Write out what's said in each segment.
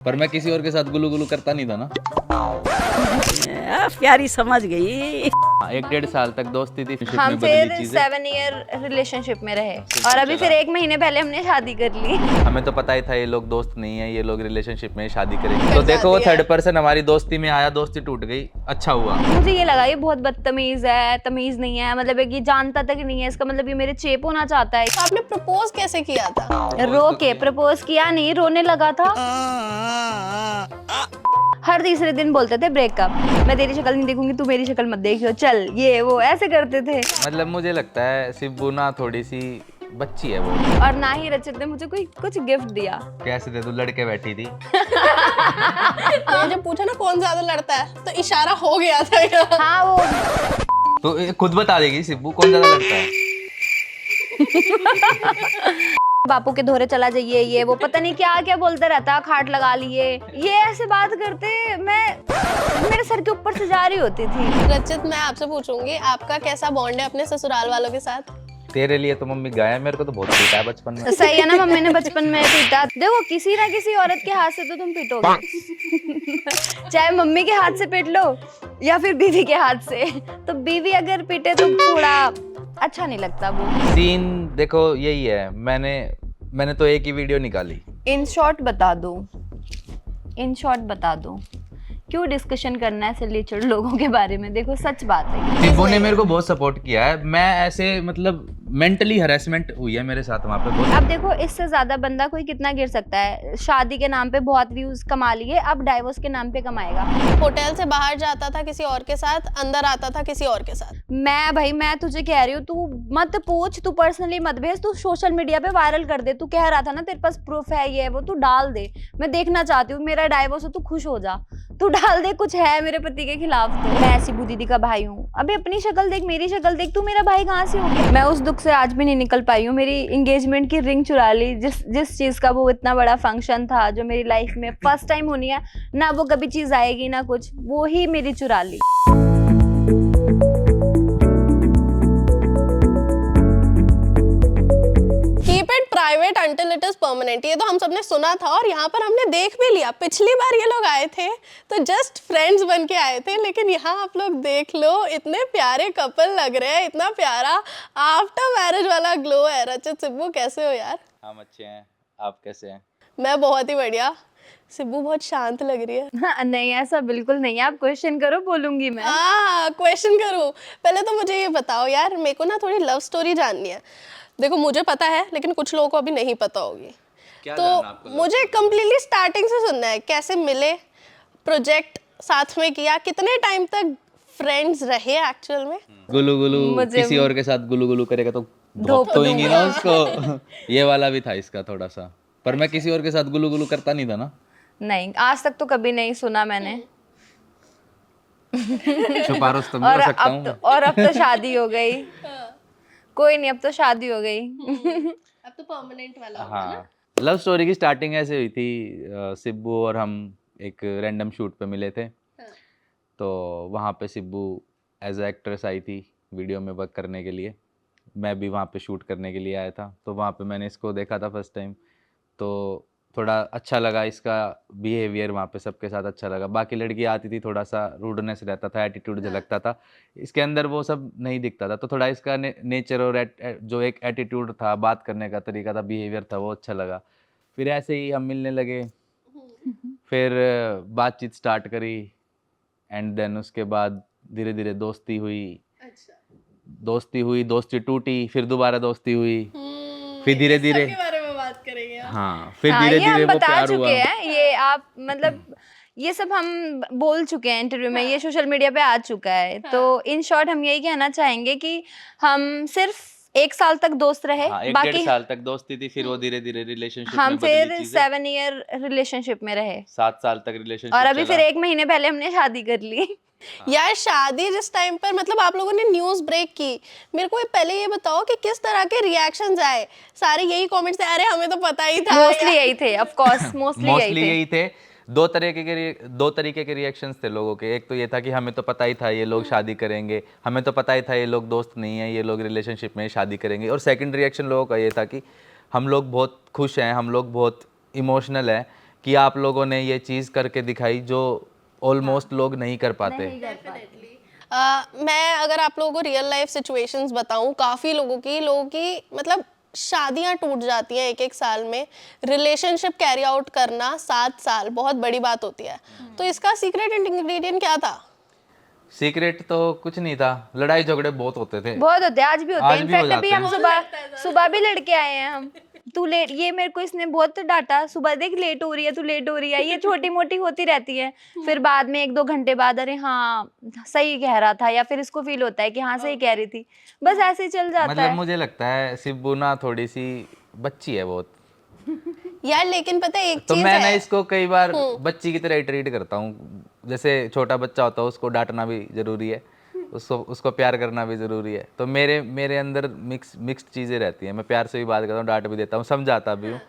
पर मैं किसी और के साथ गुलू गुलू करता नहीं था ना। प्यारी समझ गई। 1-1.5 साल तक दोस्ती थी, friendship हम में फिर बदली चीजें। 7 ईयर रिलेशनशिप में रहे फिर और अभी चला। फिर 1 महीने पहले हमने शादी कर ली। हमें तो पता ही था ये लोग दोस्त नहीं है, ये लोग रिलेशनशिप में शादी करेंगे। तो देखो वो थर्ड पर्सन हमारी दोस्ती में आया, दोस्ती टूट गई, अच्छा हुआ। मुझे ये लगा ये बहुत बदतमीज है, तमीज नहीं है, मतलब है कि जानता तक नहीं है, इसका मतलब ये मेरे चेप होना चाहता है। तो आपने प्रपोज कैसे किया था? रो के प्रपोज किया नहीं, रोने लगा था। हर तीसरे दिन बोलते थे ब्रेकअप, मैं तेरी शक्ल नहीं देखूंगी, तू मेरी शक्ल मत देखियो, चल ये वो ऐसे करते थे। मतलब मुझे लगता है सिब्बू ना थोड़ी सी बच्ची है वो। और ना ही रचित ने मुझे कोई कुछ गिफ्ट दिया। कैसे दे, तू लड़के बैठी थी। मैंने जब पूछा ना कौन ज्यादा लड़ता है तो इशारा हो गया था यहाँ। हाँ वो तो ये खुद बता देगी सिब्बू कौन ज्यादा लड़ता है। बापू के धोरे चला जाइए, ये वो पता नहीं क्या क्या बोलते रहता, खाट लगा लिए, ये ऐसे बात करते, मैं मेरे सर के ऊपर से जा रही होती थी। रचित, मैं आपसे पूछूंगी आपका कैसा बॉन्ड है अपने ससुराल वालों के साथ? तेरे लिए तो मम्मी गाय है, मेरे को तो बहुत पीटा है बचपन में। सही है ना, मम्मी ने बचपन में पीटा। देखो किसी ना किसी औरत के हाथ से तो तुम पीटोगे। चाहे मम्मी के हाथ से पीट लो या फिर बीवी के हाथ से, तो बीवी अगर पीटे तो थोड़ा अच्छा नहीं लगता वो। सीन देखो यही है, मैंने तो एक ही वीडियो निकाली। इन शॉर्ट बता दो, इन शॉर्ट बता दो, क्यों डिस्कशन करना है सिलीचुड लोगों के बारे में? देखो सच बात है, सिब्बू ने मेरे को बहुत सपोर्ट किया है। मैं ऐसे मतलब मेंटली हरेसमेंट हुई है मेरे साथ वहाँ पे बहुत। अब देखो इससे ज्यादा बंदा कोई कितना गिर सकता है? शादी के नाम पे बहुत व्यूज कमा लिए, अब डाइवोर्स के नाम पे कमाएगा। होटल से बाहर जाता था किसी और के साथ, अंदर आता था किसी और के साथ। मैं तुझे कह रही हूँ, तू मत पूछ, तू पर्सनली मत भेज, तू सोशल मीडिया पे वायरल कर दे। तू कह रहा था ना तेरे पास प्रूफ है, ये वो, तू डाल दे। मैं देखना चाहती हूँ, मेरा डाइवोर्स हो, तू खुश हो जा, तू डाल दे, कुछ है मेरे पति के खिलाफ तो। मैं सिब्बू दीदी का भाई हूँ, अबे अपनी शक्ल देख, मेरी शक्ल देख, तू मेरा भाई कहाँ से हो गया? मैं उस दुख से आज भी नहीं निकल पाई हूँ। मेरी एंगेजमेंट की रिंग चुरा ली, जिस चीज का वो इतना बड़ा फंक्शन था, जो मेरी लाइफ में फर्स्ट टाइम होनी है ना, वो कभी चीज आएगी ना कुछ, वो ही मेरी चुरा ली। Keep it private until it is permanent, ये तो हम सबने सुना था और यहाँ पर हमने देख भी लिया। पिछली बार ये लोग आए थे तो जस्ट फ्रेंड्स बन के आए थे, लेकिन यहाँ आप लोग देख लो, इतने प्यारे कपल लग रहे हैं, इतना प्यारा आफ्टर मैरिज वाला ग्लो है। रचित, सिब्बू कैसे हो यार? हम अच्छे हैं, आप कैसे हैं? मैं बहुत ही बढ़िया। सिब्बू बहुत शांत लग रही है। हाँ, नहीं ऐसा बिल्कुल नहीं है, आप क्वेश्चन करो, बोलूंगी मैं। क्वेश्चन करूँ? पहले तो मुझे ये बताओ यार, मेरे को ना थोड़ी लव स्टोरी जाननी है। देखो मुझे पता है लेकिन कुछ लोगों को अभी नहीं पता होगी, तो मुझे कम्प्लीटली स्टार्टिंग से सुनना है। कैसे मिले, प्रोजेक्ट साथ में किया, कितने टाइम तक फ्रेंड्स रहे एक्चुअल में? गुलू गुलू किसी और के साथ गुलू गुलू करेगा तो धोप तो ही ना उसको। ये वाला भी था इसका थोड़ा सा, पर मैं किसी और के साथ गुलू गुलू करता नहीं था ना। नहीं, आज तक तो कभी नहीं सुना मैंने। छुपा रुस्तम भी हो सकता हूँ। और अब तो शादी हो गई। कोई नहीं, अब तो शादी हो गई। अब तो परमानेंट वाला होगा ना? हाँ, लव स्टोरी की स्टार्टिंग ऐसे हुई थी। सिब्बू और हम एक रैंडम शूट पे मिले थे, तो वहाँ पे सिब्बू एज एक्ट्रेस आई थी वीडियो में वर्क करने के लिए। मैं भी वहाँ पे शूट करने के लिए आया था, तो वहाँ पे मैंने इसको देखा था फर्स्ट टाइम, तो थोड़ा अच्छा लगा इसका बिहेवियर, वहाँ पे सबके साथ अच्छा लगा। बाकी लड़की आती थी, थोड़ा सा रूडनेस रहता था, एटीट्यूड झलकता था, इसके अंदर वो सब नहीं दिखता था। तो थोड़ा इसका नेचर और जो एक एटीट्यूड था, बात करने का तरीका था, बिहेवियर था, वो अच्छा लगा। फिर ऐसे ही हम मिलने लगे, फिर बातचीत स्टार्ट करी, एंड देन उसके बाद धीरे धीरे दोस्ती हुई। दोस्ती टूटी, फिर दोबारा दोस्ती हुई, फिर धीरे धीरे बारे में बात करेंगे। हाँ, फिर हाँ, धीरे ये धीरे हम वो बता प्यार हुआ। चुके हैं, ये आप मतलब ये सब हम बोल चुके हैं इंटरव्यू में, ये सोशल मीडिया पे आ चुका है। तो इन शॉर्ट हम यही कहना चाहेंगे कि हम सिर्फ 1 साल तक दोस्त रहे, हाँ, 1-1.5 बाकी साल तक दोस्ती थी, फिर वो धीरे धीरे रिलेशनशिप हम में फिर बदली चीजें। 7 ईयर रिलेशनशिप में रहे 7 साल तक रिलेशनशिप और अभी चला। फिर 1 महीने पहले हमने शादी कर ली। यार शादी जिस टाइम पर मतलब आप लोगों ने न्यूज़ ब्रेक की, मेरे को पहले ये बताओ कि किस तरह के रिएक्शंस आए? सारे यही कमेंट्स अरे हमें तो पता ही था। मोस्टली यही थे, ऑफ कोर्स मोस्टली यही थे। दो तरीके के रिएक्शंस थे लोगों के। एक तो ये था कि हमें तो पता ही था ये लोग शादी करेंगे, हमें तो पता ही था ये लोग दोस्त नहीं है, ये लोग रिलेशनशिप में शादी करेंगे। और सेकंड रिएक्शन लोगों का ये था कि हम लोग बहुत खुश हैं, हम लोग बहुत इमोशनल हैं, कि आप लोगों ने ये चीज़ करके दिखाई जो ऑलमोस्ट लोग नहीं कर पाते। मैं अगर आप लोगों को रियल लाइफ सिचुएशंस बताऊं, काफ़ी लोगों की मतलब शादियां टूट जाती हैं एक एक साल में। रिलेशनशिप कैरी आउट करना 7 साल बहुत बड़ी बात होती है। तो इसका सीक्रेट इंग्रेडिएंट क्या था? सीक्रेट तो कुछ नहीं था, लड़ाई झगड़े बहुत होते थे। बहुत होते हैं, आज भी होते हैं। आज भी हो इनफैक्ट अभी जाते हम सुबह भी लड़के आए हैं हम। तू लेट, ये मेरे को इसने बहुत डांटा, सुबह देख लेट हो रही है, तू लेट हो रही है, ये छोटी मोटी होती रहती है। फिर बाद में 1-2 घंटे बाद अरे हाँ सही कह रहा था, या फिर इसको फील होता है कि हाँ सही कह रही थी। बस ऐसे ही चल जाता मतलब है। मुझे लगता है सिब्बू ना थोड़ी सी बच्ची है बहुत, यार लेकिन पता है एक तो चीज मैं ना है, इसको कई बार बच्ची की तरह ही ट्रीट करता हूँ। जैसे छोटा बच्चा होता है उसको डांटना भी जरूरी है, उसको प्यार करना भी जरूरी है। तो मेरे अंदर मिक्स्ड चीज़ें रहती हैं। मैं प्यार से भी बात करता हूँ, डांट भी देता हूँ, समझाता भी हूँ,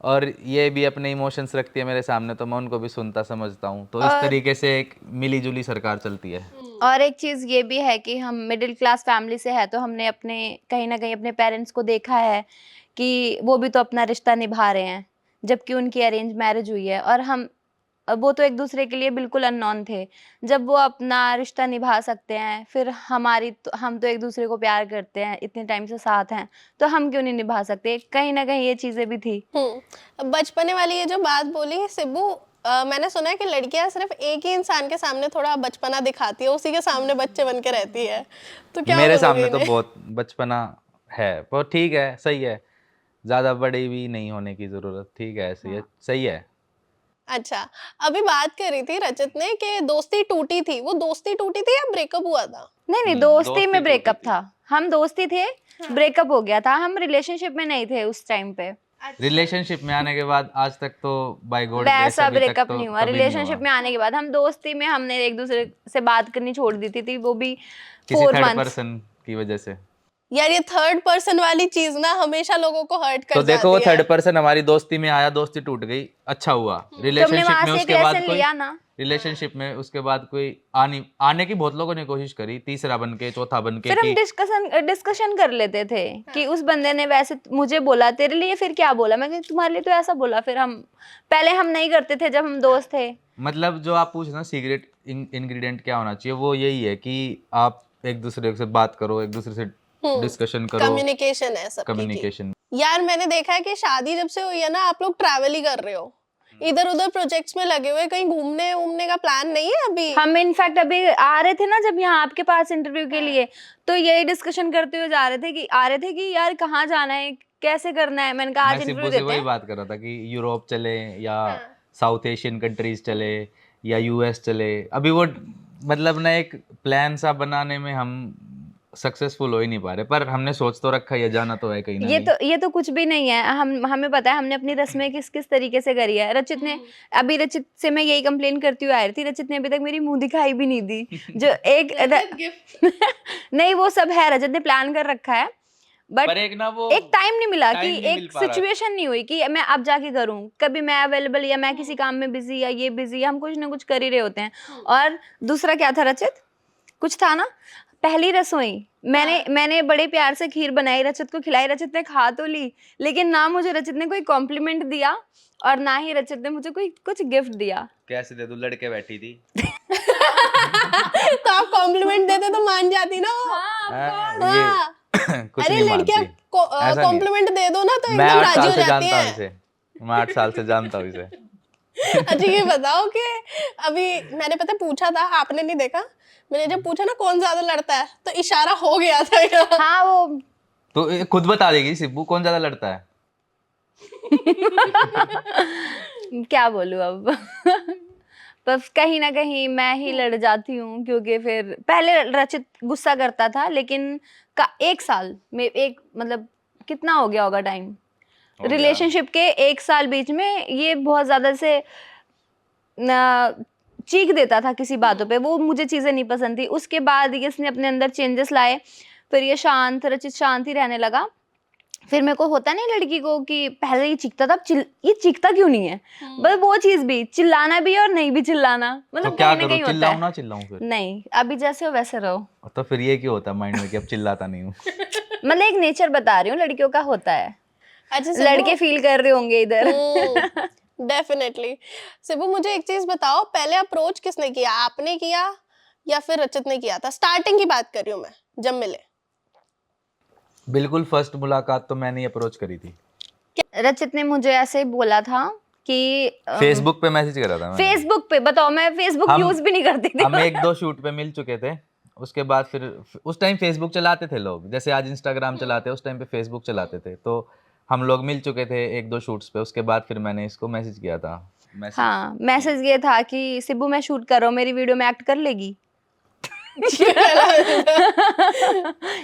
और ये भी अपने इमोशंस रखती है मेरे सामने, तो मैं उनको भी सुनता समझता हूँ। तो इस तरीके से एक मिली जुली सरकार चलती है। और एक चीज ये भी है कि हम मिडिल क्लास फैमिली से है, तो हमने अपने कहीं ना कहीं अपने पेरेंट्स को देखा है कि वो भी तो अपना रिश्ता निभा रहे हैं, जबकि उनकी अरेंज मैरिज हुई है। और वो तो एक दूसरे के लिए बिल्कुल अननोन थे। जब वो अपना रिश्ता निभा सकते हैं, फिर हम तो एक दूसरे को प्यार करते हैं, इतने टाइम से साथ हैं, तो हम क्यों नहीं निभा सकते? कहीं ना कहीं ये चीजें भी थी। बचपने वाली ये जो बात बोली सिब्बू, मैंने सुना है कि लड़कियां सिर्फ एक ही इंसान के सामने थोड़ा बचपना दिखाती है, उसी के सामने बच्चे बन के रहती है। तो क्या मेरे बोलोगे सामने तो इन्हें? बहुत बचपना है, पर ठीक है, सही है, ज़्यादा बड़ी भी नहीं होने की ज़रूरत। ठीक है, ऐसे है, सही है। अच्छा, अभी बात कर रही थी रचित ने कि दोस्ती टूटी थी, वो दोस्ती टूटी थी या ब्रेकअप हुआ था? नहीं, दोस्ती में ब्रेकअप था। हम दोस्ती थे, ब्रेकअप हो गया था। हम रिलेशनशिप में नहीं थे उस टाइम पे। रिलेशनशिप में आने के बाद आज तक तो बाय गॉड वैसा अभी तक ब्रेकअप तो नहीं हुआ। कभी नहीं रिलेशनशिप हुआ। में आने के बाद हम दोस्ती में हमने एक दूसरे से बात करनी छोड़ दी थी, वो भी किसी 4 थर्ड मंथ्स। पर्सन की वजह से। यार ये थर्ड पर्सन वाली चीज ना हमेशा लोगों को हर्ट कर तो देखो, वो जाती है। थर्ड पर्सन हमारी दोस्ती में आया, दोस्ती टूट गई, अच्छा हुआ। तुमने रिलेशनशिप वहां में से एक उसके बाद लेसन कोई लिया ना। रिलेशनशिप में उसके बाद कोई आने की बहुत लोगों ने कोशिश करी, तीसरा बन के, चौथा बन के, फिर हम कि डिस्कशन कर लेते थे कि उस बंदे ने वैसे मुझे बोला, तेरे लिए फिर क्या बोला? मैं कही तुम्हारे लिए तो ऐसा बोला। फिर हम पहले हम नहीं करते थे जब हम दोस्त थे। मतलब जो आप पूछ रहे हो सीक्रेट इंग्रेडिएंट क्या होना चाहिए, वो यही है कि आप एक दूसरे से बात करो, एक दूसरे से डिस्कशन करो, कम्युनिकेशन है सबकी की। कम्युनिकेशन। यार मैंने देखा है कि शादी जब से हुई है ना, आप लोग ट्रैवल ही कर रहे हो, इधर उधर प्रोजेक्ट्स में लगे हुए, कहीं घूमने घूमने का प्लान नहीं है अभी? हम इनफैक्ट अभी आ रहे थे ना जब यहाँ आपके पास इंटरव्यू के लिए, तो यही डिस्कशन करते हुए आ रहे थे कि यार कहाँ जाना है, कैसे करना है। मैंने कहा आज मैं इंटरव्यू सिब्बू से देते वही हैं। बात कर रहा था कि यूरोप चले या साउथ एशियन कंट्रीज चले या यूएस चले। अभी वो मतलब ना एक प्लान सा बनाने में हम सक्सेसफुल हो ही नहीं पा रहे, पर हमने सोच तो रखा है, जाना तो है कहीं ना कहीं। ये तो कुछ भी नहीं है। हमें पता है हमने अपनी रस्में किस किस तरीके से करी है। रचित से मैं यही कंप्लेन करती हुई आ रही थी, रचित ने अभी तक मेरी मुंह दिखाई भी नहीं दी। जो एक नहीं, वो सब है, रचित ने प्लान कर रखा है, बट पर एक ना वो एक टाइम नहीं मिला time कि नहीं मिल एक पा रहा। सिचुएशन नहीं हुई कि मैं अब जाके करूं। कभी मैं अवेलेबल, या मैं किसी काम में बिजी, या ये बिजी, हम कुछ ना कुछ कर ही रहे होते हैं। और दूसरा क्या था रचित, कुछ था ना, पहली रसोई मैंने बड़े प्यार से खीर बनाई, रचित को खिलाई, रचित ने खा तो ली, लेकिन ना मुझे रचित ने कोई कॉम्प्लीमेंट दिया और ना ही रचित ने मुझे कोई कुछ गिफ्ट दिया। कैसे दे दूं, लड़के बैठी थी। तो आप कॉम्प्लीमेंट देते तो मान जाती ना। ये कुछ अरे नहीं लड़कियां मानती, ऐसा नहीं है। कॉम्प्लीमेंट दे दो ना तो मैं एकदम 8 राजी साल हो से जाती जानता हूँ हैं। इसे, मैं 8 साल से जानता हूँ इसे। अच्छा ये बताओ कि अभी मैंने पता पूछा था, आपने नहीं देखा, मैंने जब पूछा ना कौन ज्यादा लड़ता है, तो इशारा हो गया था यहाँ। हाँ वो तो ये खुद बता देगी सिब्बू कौन ज्यादा लड़ता है। क्या बोलूं अब। बस कहीं ना कहीं मैं ही लड़ जाती हूँ, क्योंकि फिर पहले रचित गुस्सा करता था, लेकिन एक साल में मतलब कितना हो गया होगा टाइम, रिलेशनशिप के 1 साल बीच में ये बहुत ज्यादा से चीख देता था किसी बातों पे, वो मुझे चीजें नहीं पसंद थी। उसके बाद इसने अपने अंदर चेंजेस लाए, फिर ये रचित शांत ही रहने लगा। फिर मेरे को होता नहीं लड़की को कि पहले ये चीखता था, ये चीखता क्यों नहीं है, बस वो चीज भी, चिल्लाना भी और नहीं भी चिल्लाना, मतलब तो क्या कहीं ना करूं, कहीं होता चिल्लाऊं है। ना चिल्लाऊं फिर? नहीं, अभी जैसे हो वैसे रहो। तो फिर ये क्यों होता है माइंड में कि अब चिल्लाता नहीं हूँ? मतलब एक नेचर बता रही हूँ, लड़कियों का होता है। अच्छा लड़के फील कर रहे होंगे इधर। डेफिनेटली। सिबू मुझे एक चीज बताओ, पहले अप्रोच किसने किया, आपने किया या फिर रचित ने किया था? स्टार्टिंग की बात कर रही हूँ मैं, जब मिले। बिल्कुल फर्स्ट मुलाकात तो मैंने ही अप्रोच करी थी। रचित ने मुझे ऐसे ही बोला था कि फेसबुक पे मैसेज करा था मैंने। फेसबुक पे, बताओ मैं फेसबुक हम- यूज भी नहीं करती थी। हम 1-2 शूट पे मिल चुके थे, उसके बाद फिर उस टाइम फेसबुक चलाते थे लोग, जैसे आज इंस्टाग्राम चलाते हैं उस टाइम पे फेसबुक चलाते थे। तो हम लोग मिल चुके थे 1-2 शूट्स पे, उसके बाद फिर मैंने इसको मैसेज किया था। हाँ, मैसेज ये था कि सिब्बू मैं शूट कर रहा हूँ, मेरी वीडियो में एक्ट कर लेगी।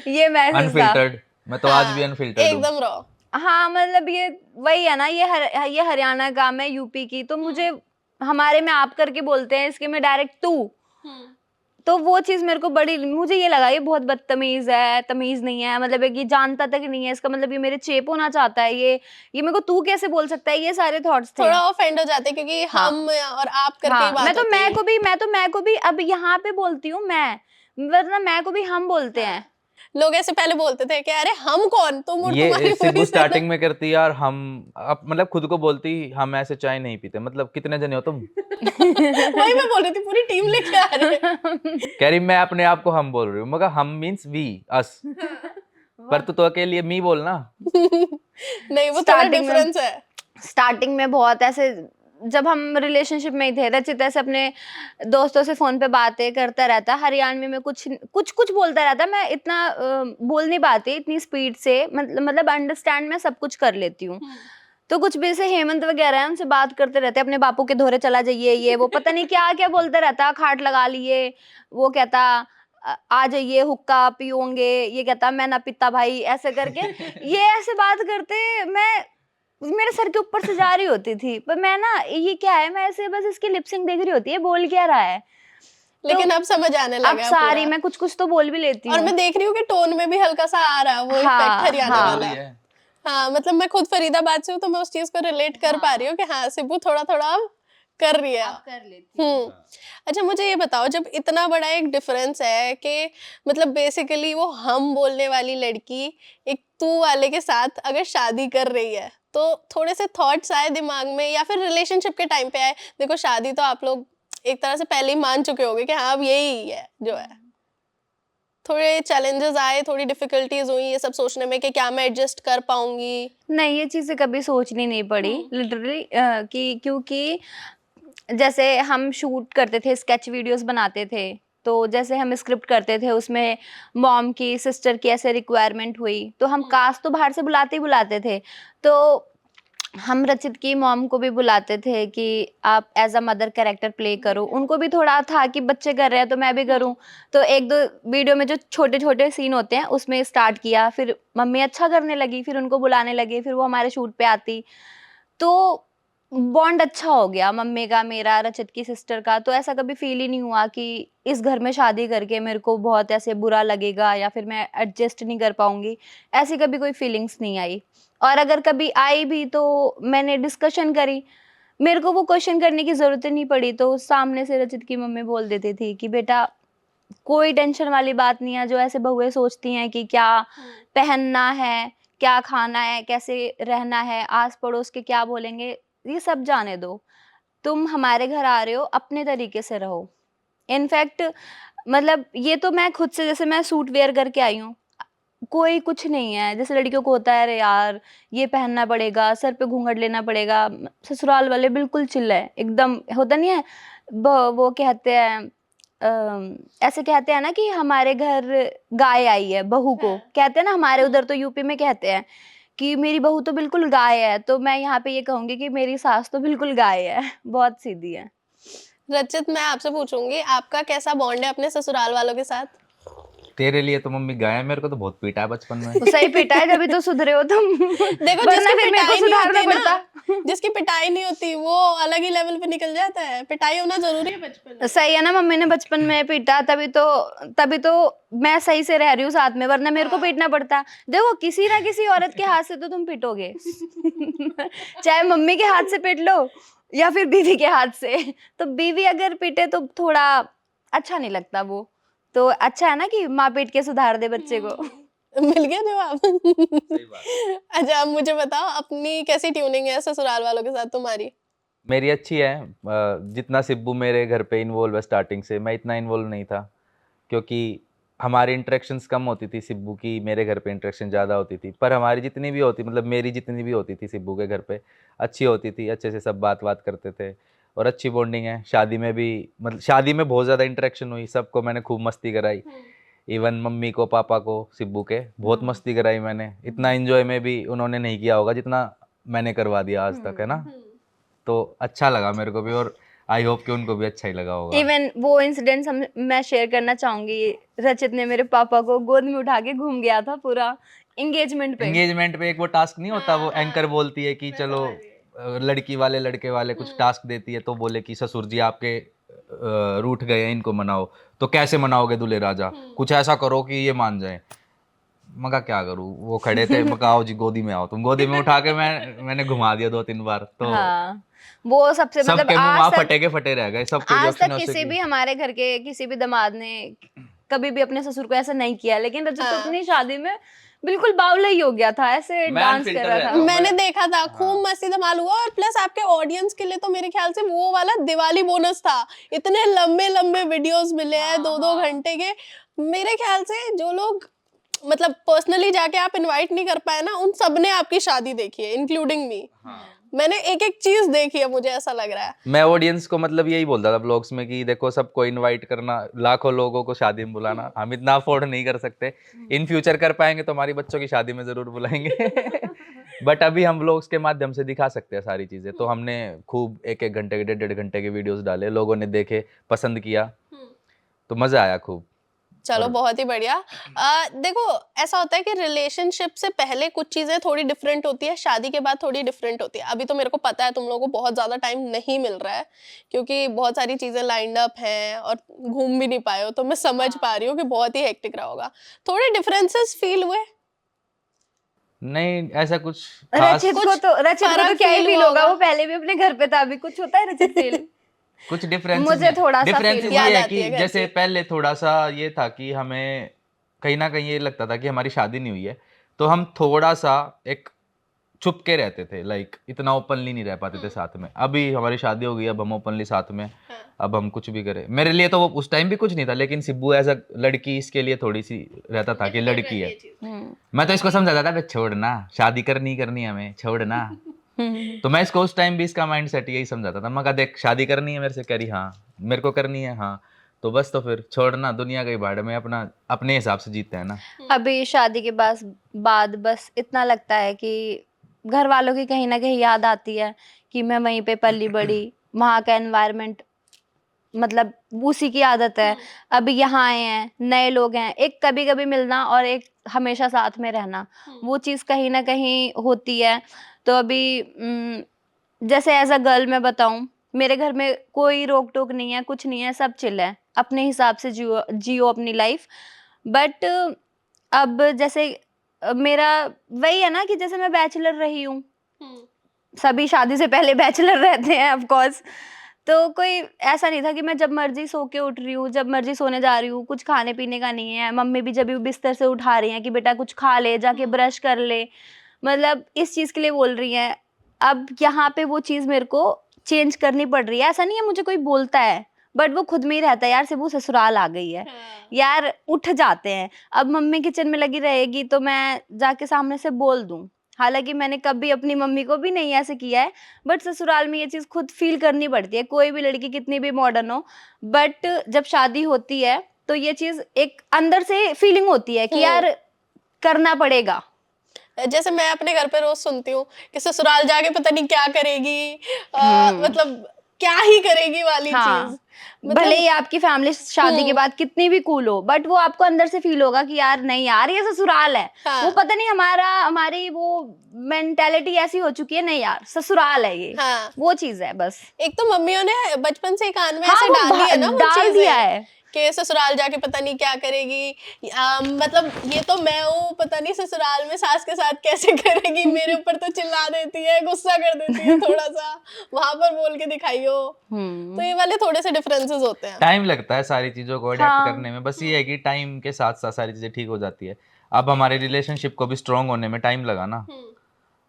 ये मैसेज था। अनफिल्टर्ड, मैं तो आज भी अनफिल्टर्ड हूँ। एकदम रॉ। हाँ मतलब ये वही है ना, ये हरियाणा का, मैं यूपी की, तो मुझे हमारे में आप करके बोलते हैं, इसके में डायरेक्ट तू। तो वो चीज मेरे को बड़ी, मुझे ये लगा ये बहुत बदतमीज है, तमीज नहीं है, मतलब ये जानता तक नहीं है, इसका मतलब ये मेरे चेप होना चाहता है, ये मेरे को तू कैसे बोल सकता है, ये सारे थॉट्स थे। थोड़ा ऑफेंड हो जाते हैं क्योंकि हाँ। हम और आप करके हाँ, ही बात मैं तो होती है। मैं को भी अब यहाँ पे बोलती हूँ मैं, वरना मैं को भी हम बोलते हैं। लोग ऐसे पहले बोलते थे कि अरे हम कौन, तुम और तुम्हारी ये सिब्बू पूरी स्टार्टिंग में करती यार, हम अब मतलब खुद को बोलती हम ऐसे चाय नहीं पीते, मतलब कितने जने हो तुम? वही मैं बोल रही थी, पूरी टीम लेके आ रहे हैं। कह रही मैं अपने आप को हम बोल रही हूँ, मगर हम मीन्स वी, अस, पर तू तो अकेले मी बोलना। नहीं, वो थोड़ा Starting में- डिफरेंस है। स्टार्टिंग में बहुत ऐसे, जब हम रिलेशनशिप में ही थे, रचित ऐसे अपने दोस्तों से फोन पे बातें करता रहता, हरियाणवी में कुछ बोलता रहता, मैं इतना बोल नहीं पाती इतनी स्पीड से, मतलब अंडरस्टैंड मैं सब कुछ कर लेती हूँ। तो कुछ भी से हेमंत वगैरह है, उनसे बात करते रहते, अपने बापू के धोरे चला जाइए, ये वो पता नहीं क्या क्या बोलता रहता, खाट लगा लिए, वो कहता आ जाइए हुक्का पियोंगे, ये कहता मैं ना पीता भाई, ऐसे करके ये ऐसे बात करते, मैं मेरे सर के ऊपर से जा रही होती थी, पर मैं ना, ये क्या है, मैं ऐसे बस इसकी लिपसिंग देख रही होती है, बोल क्या रहा है, लेकिन अब समझ आने अब लगा सारी पूरा। मैं कुछ तो बोल भी लेती और हूँ। मैं देख रही हूँ कि टोन में भी हल्का सा आ रहा है वो हाँ, इफेक्ट हरियाणा हाँ। वाला। हाँ, मतलब मैं खुद फरीदाबाद से हूँ तो मैं उस चीज को रिलेट कर पा रही हूँ कि हाँ सिब्बू थोड़ा थोड़ा अब कर रही है। कर लेती अच्छा मुझे ये बताओ, जब इतना बड़ा एक डिफरेंस है कि मतलब बेसिकली वो हम बोलने वाली लड़की एक तू वाले के साथ अगर शादी कर रही है, तो थोड़े से थॉट्स आए दिमाग में या फिर रिलेशनशिप के टाइम पे आए? देखो शादी तो आप लोग एक तरह से पहले ही मान चुके होगे कि हाँ अब यही है जो है। थोड़े चैलेंजेस आए, थोड़ी डिफिकल्टीज हुई ये सब सोचने में कि क्या मैं एडजस्ट कर पाऊंगी? नहीं, ये चीजें कभी सोचनी नहीं पड़ी लिटरली, कि क्योंकि जैसे हम शूट करते थे, स्केच वीडियोस बनाते थे, तो जैसे हम स्क्रिप्ट करते थे, उसमें मॉम की, सिस्टर की ऐसे रिक्वायरमेंट हुई, तो हम कास्ट तो बाहर से बुलाते ही बुलाते थे, तो हम रचित की मॉम को भी बुलाते थे कि आप as a mother character play करो, उनको भी थोड़ा था कि बच्चे कर रहे हैं तो मैं भी करूं, तो 1-2 वीडियो में जो छोटे छोटे सीन होते हैं उसमें स्टार्ट किया, फिर मम्मी अच्छा करने लगी, फिर उनको बुलाने लगे, फिर वो हमारे शूट पे आती, तो बॉन्ड अच्छा हो गया मम्मी का, मेरा, रचित की सिस्टर का, तो ऐसा कभी फील ही नहीं हुआ कि इस घर में शादी करके मेरे को बहुत ऐसे बुरा लगेगा या फिर मैं एडजस्ट नहीं कर पाऊंगी, ऐसी कभी कोई फीलिंग्स नहीं आई, और अगर कभी आई भी तो मैंने डिस्कशन करी, मेरे को वो क्वेश्चन करने की जरूरत ही नहीं पड़ी, तो सामने से रचित की मम्मी बोल देती थी कि बेटा कोई टेंशन वाली बात नहीं है, जो ऐसे बहुएं सोचती हैं कि क्या पहनना है, क्या खाना है, कैसे रहना है, आस पड़ोस के क्या बोलेंगे, ये सब जाने दो, तुम हमारे घर आ रहे हो, अपने तरीके से रहो। इनफैक्ट मतलब ये तो मैं खुद से, जैसे मैं सूट वेयर करके आई हूँ, कोई कुछ नहीं है, जैसे लड़कियों को होता है अरे यार ये पहनना पड़ेगा, सर पे घूंघट लेना पड़ेगा, ससुराल वाले बिल्कुल चिल्ला है एकदम, होता नहीं है, वो कहते हैं ऐसे कहते हैं ना कि हमारे घर गाय आई है, बहू को कहते हैं ना, हमारे उधर तो यूपी में कहते हैं कि मेरी बहू तो बिल्कुल गाय है, तो मैं यहाँ पे ये कहूंगी कि मेरी सास तो बिल्कुल गाय है, बहुत सीधी है। रचित मैं आपसे पूछूंगी, आपका कैसा बॉन्ड है अपने ससुराल वालों के साथ? तेरे लिए तो मम्मी गाय है, मेरे को तो बहुत पीटा है बचपन में। तो सही पिटा है, जभी तो सुधरे हो तुम। देखो वरना जिसकी फिर मेरे को पिटाई नहीं सुधारना होती पड़ता। ना, जिसकी पिटाई नहीं होती वो अलग ही लेवल पे निकल जाता है। पिटाई होना जरूरी है बचपन में। सही है ना, मम्मी ने बचपन में पीटा, तभी तो मैं सही से रह रही हूँ साथ में, वरना मेरे को पीटना पड़ता। देखो किसी ना किसी औरत के हाथ से तो तुम पिटोगे। चाहे मम्मी के हाथ से पिट लो या फिर बीवी के हाथ से, तो बीवी अगर पीटे तो थोड़ा अच्छा नहीं लगता, वो तो अच्छा है ना कि माँ पीट के सुधार दे बच्चे को। मिल गया जवाब। अच्छा अब मुझे बताओ, अपनी कैसी ट्यूनिंग है ससुराल वालों के साथ तुम्हारी? मेरी अच्छी है। जितना सिब्बू मेरे घर पे इन्वॉल्व है स्टार्टिंग से, मैं इतना इन्वॉल्व नहीं था, क्योंकि हमारी इंटरेक्शंस कम होती थी। सिब्बू की मेरे घर पे इंटरेक्शन ज़्यादा होती थी, पर हमारी जितनी भी होती, मतलब मेरी जितनी भी होती थी सिब्बू के घर पे, अच्छी होती थी। अच्छे से सब बात करते थे और अच्छी बॉन्डिंग है। शादी में भी, मतलब शादी में बहुत ज़्यादा इंटरेक्शन हुई, सबको मैंने खूब मस्ती कराई। इवन मम्मी को पापा को सिब्बू के बहुत मस्ती कराई मैंने। इतना एंजॉय में भी उन्होंने नहीं किया होगा जितना मैंने करवा दिया आज तक, है ना। तो अच्छा लगा मेरे को भी, और आई होप कि उनको भी अच्छा ही लगा होगा। इवन वो इंसिडेंट्स मैं शेयर करना चाहूंगी। रचित ने मेरे पापा को गोद में उठा के घूम गया था पूरा एंगेजमेंट पे। एंगेजमेंट पे एक वो टास्क नहीं होता, वो एंकर बोलती है कि चलो लड़की वाले लड़के वाले कुछ टास्क देती है, तो बोले कि ससुर जी आपके रूठ गए हैं, इनको मनाओ। तो कैसे मनाओगे दूल्हे राजा, कुछ ऐसा करो कि ये मान जाए। मगा क्या करूँ, वो खड़े थे, मगा आओ जी गोदी में आओ, तुम गोदी में उठा के मैंने घुमा दिया 2-3 बार। तो हाँ, वो सबसे मतलब सबके मुंह आज वहाँ तक फटे के फटे रह गए, सबके आज रिएक्शन तक ऐसे किसी कि भी हमारे घर के किसी भी दामाद ने कभी भी अपने ससुर को ऐसा नहीं किया, लेकिन रजत तो अपनी शादी में बिल्कुल बावला ही हो गया था, ऐसे मैं डांस कर unfilter रहा रहता था। हूँ। मैंने देखा था, खूब मस्ती धमाल हुआ। और प्लस आपके ऑडियंस के लिए तो मेरे ख्याल से वो वाला दिवाली बोनस था। इतने लंबे लंबे वीडियोस मिले हैं 2-2 घंटे के। मेरे ख्याल से जो लोग मतलब पर्सनली जाके आप इनवाइट नहीं कर पाए ना, उन सब ने आपकी शादी देखी है, इंक्लूडिंग मी। मैंने एक एक चीज देखी है, मुझे ऐसा लग रहा है। मैं ऑडियंस को मतलब यही बोलता था ब्लॉग्स में कि देखो सबको इनवाइट करना, लाखों लोगों को शादी में बुलाना, हम इतना अफोर्ड नहीं कर सकते। इन फ्यूचर कर पाएंगे तो हमारी बच्चों की शादी में जरूर बुलाएंगे। बट अभी हम ब्लॉग्स के माध्यम से दिखा सकते हैं सारी चीजें। तो हमने खूब 1-1 घंटे के 1.5 घंटे के वीडियोस डाले, लोगों ने देखे, पसंद किया, तो मजा आया खूब। चलो बहुत ही बढ़िया। देखो ऐसा होता है कि रिलेशनशिप से पहले कुछ चीजें थोड़ी डिफरेंट होती है, शादी के बाद थोड़ी डिफरेंट होती है। अभी तो मेरे को पता है तुम लोगों को बहुत ज्यादा टाइम नहीं मिल रहा है, क्योंकि बहुत सारी चीजें लाइंड अप हैं और घूम भी नहीं पाए हो, तो मैं समझ पा रही हूँ कि बहुत ही हेक्टिक रहा होगा। थोड़े डिफरेंसेस फील हुए? नहीं ऐसा कुछ खास, रचित को तो फर्क क्या ही feel फील हुआ होगा, होगा। वो पहले भी अपने घर पे था। अभी कुछ होता है रचित फील? कुछ डिफरेंसेस मुझे थोड़ा सा डिफरेंसेस feel ये याद है आती कि है घर जैसे की। पहले थोड़ा सा ये था कि हमें कहीं ना कहीं ये लगता था कि हमारी शादी नहीं हुई है, तो हम थोड़ा सा एक छुप के रहते थे, लाइक इतना ओपनली नहीं रह पाते थे साथ में। अभी हमारी शादी हो गई, अब हम ओपनली साथ में, अब हम कुछ भी करें। मेरे लिए तो वो उस टाइम भी कुछ नहीं था, लेकिन सिब्बू एज अ लड़की इसके लिए थोड़ी सी रहता था कि लड़की है। मैं तो इसको समझाता था कि छोड़ना, शादी करनी हमें, छोड़ना। तो मैं इसको उस टाइम भी इसका माइंड सेट यही समझाता था। मैं कहा देख शादी करनी है मेरे से, कह रही हाँ मेरे को करनी है, हाँ तो बस, तो फिर छोड़ना, दुनिया के भाड़ में अपना अपने हिसाब से जीते हैं ना। अभी शादी के बाद बस इतना लगता है कि घर वालों की कहीं ना कहीं याद आती है कि मैं वहीं पे पली बड़ी, वहाँ का एनवायरनमेंट मतलब उसी की आदत है। अभी यहाँ आए हैं, नए लोग हैं, एक कभी कभी मिलना और एक हमेशा साथ में रहना, वो चीज़ कहीं ना कहीं होती है। तो अभी जैसे एज अ गर्ल मैं बताऊं, मेरे घर में कोई रोक टोक नहीं है, कुछ नहीं है, सब चिल है, अपने हिसाब से जियो अपनी लाइफ। बट अब जैसे मेरा वही है ना कि जैसे मैं बैचलर रही हूँ, सभी शादी से पहले बैचलर रहते हैं ऑफ कोर्स। तो कोई ऐसा नहीं था कि मैं जब मर्जी सो के उठ रही हूँ, जब मर्जी सोने जा रही हूँ, कुछ खाने पीने का नहीं है। मम्मी भी जब भी बिस्तर से उठा रही हैं कि बेटा कुछ खा ले, जाके ब्रश कर ले, मतलब इस चीज के लिए बोल रही हैं। अब यहाँ पे वो चीज मेरे को चेंज करनी पड़ रही है। ऐसा नहीं है मुझे कोई बोलता है, बट वो खुद में ही रहता है, यार सिबू ससुराल आ गई है, यार उठ जाते हैं। अब मम्मी किचन में लगी रहेगी तो मैं जाके सामने से बोल दूं, हालांकि मैंने कभी अपनी मम्मी को भी नहीं ऐसे किया है, बट ससुराल में ये चीज खुद फील करनी पड़ती है, कोई भी लड़की कितनी भी मॉडर्न हो। बट जब शादी होती है तो ये चीज एक अंदर से फीलिंग होती है कि यार करना पड़ेगा। जैसे मैं अपने घर पे रोज सुनती हूँ कि ससुराल जाके पता नहीं क्या करेगी, मतलब क्या ही करेगी वाली हाँ, चीज। भले ही आपकी फैमिली शादी के बाद कितनी भी कूल हो, बट वो आपको अंदर से फील होगा कि यार नहीं यार ये ससुराल है। हाँ। वो पता नहीं हमारी वो मेंटेलिटी ऐसी हो चुकी है, नहीं यार ससुराल है ये। हाँ। वो चीज है बस। एक तो मम्मियों ने बचपन से कान में हाँ, ऐसे वो डाली है ना, वो डाल चीजें दिया है कि ससुराल जाके पता नहीं क्या करेगी। मतलब ये तो मैं हूँ, पता नहीं ससुराल में सास के साथ कैसे करेगी, मेरे ऊपर तो चिल्ला देती है, गुस्सा कर देती है, थोड़ा सा वहां पर बोल के दिखाइयो। तो ये वाले थोड़े से डिफरेंसेस होते हैं। टाइम लगता है सारी चीजों को अडेप्ट हाँ। करने में, बस ये है कि टाइम के साथ साथ सारी चीजें ठीक हो जाती है। अब हमारे रिलेशनशिप को भी स्ट्रांग होने में टाइम लगा ना।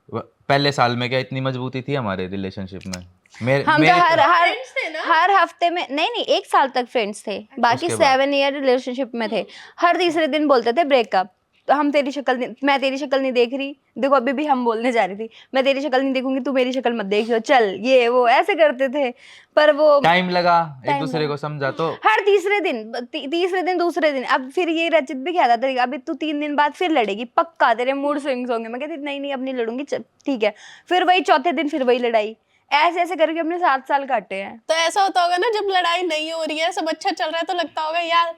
पहले साल में क्या इतनी मजबूती थी हमारे रिलेशनशिप में, हम मेरे तो हर हर Friends थे ना? हर हफ्ते में नहीं 1 साल तक फ्रेंड्स थे, बाकी उसके बाद? 7 ईयर रिलेशनशिप में थे। हर तीसरे दिन बोलते थे ब्रेकअप। तो हम तेरी शक्ल नहीं, मैं तेरी शक्ल नहीं देख रही, देखो अभी भी हम बोलने जा रही थी, मैं तेरी शक्ल नहीं देखूंगी, तू मेरी शक्ल मत देखियो, चल ये वो ऐसे करते थे। पर वो टाइम लगा, एक टाइम दूसरे लगा। को समझा तो हर तीसरे दिन तीसरे दिन दूसरे दिन। अब फिर ये रचित भी कहता था अभी तू 3 दिन बाद फिर लड़ेगी पक्का, तेरे मूड स्विंग्स होंगे। मैं कहती नहीं नहीं अब नहीं लड़ूंगी, ठीक है। फिर वही चौथे दिन फिर वही लड़ाई, ऐसे ऐसे करके हमने 7 साल काटे हैं। तो ऐसा होता होगा ना, जब लड़ाई नहीं हो रही है, सब अच्छा चल रहा है, तो लगता होगा यार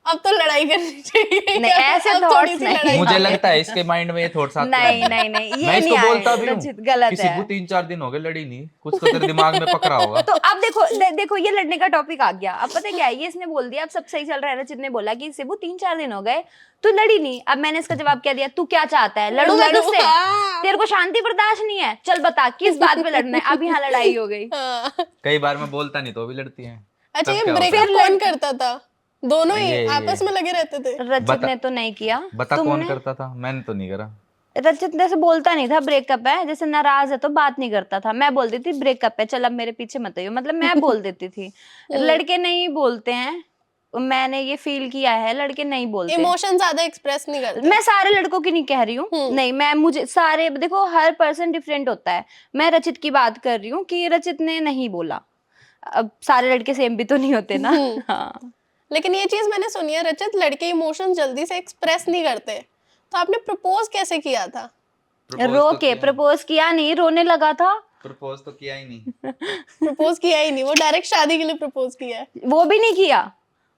अब तो लड़ाई करनी चाहिए नहीं, यार, ऐसे अब thoughts थोड़ी सी नहीं। लड़ाई मुझे करें। लगता है इसके माइंड में ये थॉट्स आते नहीं हैं। नहीं नहीं, ये मैं इसको नहीं आए, बोलता भी हूँ रचित गलत कि है। सिब्बू 3-4 दिन हो गए लड़ी नहीं, कुछ तो तेरे दिमाग में पकड़ा होगा। तो अब देखो देखो ये लड़ने का टॉपिक आ गया। अब पता है क्या है, ये इसने बोल दिया अब सब सही चल रहा है, रचित ने बोला कि सिब्बू 3-4 दिन हो गए तू लड़ी नहीं। अब मैंने इसका जवाब क्या दिया, तू क्या चाहता है, लड़ू मैं तुझसे? हाँ। तेरे को शांति बर्दाश्त नहीं है, चल बता किस बात पे लड़ना है। अब यहाँ लड़ाई हो गई। हाँ। कई बार मैं बोलता नहीं तो भी लड़ती हैं। अच्छा, तब ये क्या होता है? ब्रेकअप कौन करता था? दोनों ही ये- आपस में लगे रहते थे? रचित बता- ने तो नहीं किया। बता कौन तुमने? करता था? मैंने तो नहीं करा। रचित जैसे बोलता नहीं था ब्रेकअप है, जैसे नाराज है तो बात नहीं करता था। मैं बोल देती थी ब्रेकअप है, चल अब मेरे पीछे मत आइयो, मतलब मैं बोल देती थी। लड़के नहीं बोलते हैं, मैंने ये फील किया है, लड़के नहीं बोलते। इमोशन ज्यादा एक्सप्रेस नहीं करते। मैं सारे लड़कों की नहीं कह रही हूँ, नहीं मैं मुझे सारे देखो हर पर्सन डिफरेंट होता है। मैं रचित की बात कर रही हूँ कि रचित ने नहीं बोला। अब सारे लड़के सेम भी तो नहीं होते ना। हाँ लेकिन ये चीज मैंने सुनी है, रचित, लड़के इमोशन जल्दी से एक्सप्रेस नहीं करते। तो आपने प्रपोज कैसे किया था? रो के प्रपोज किया नहीं, रोने लगा था। प्रपोज तो किया ही नहीं। प्रपोज किया ही नहीं, वो डायरेक्ट शादी के लिए प्रपोज किया है। वो भी नहीं किया,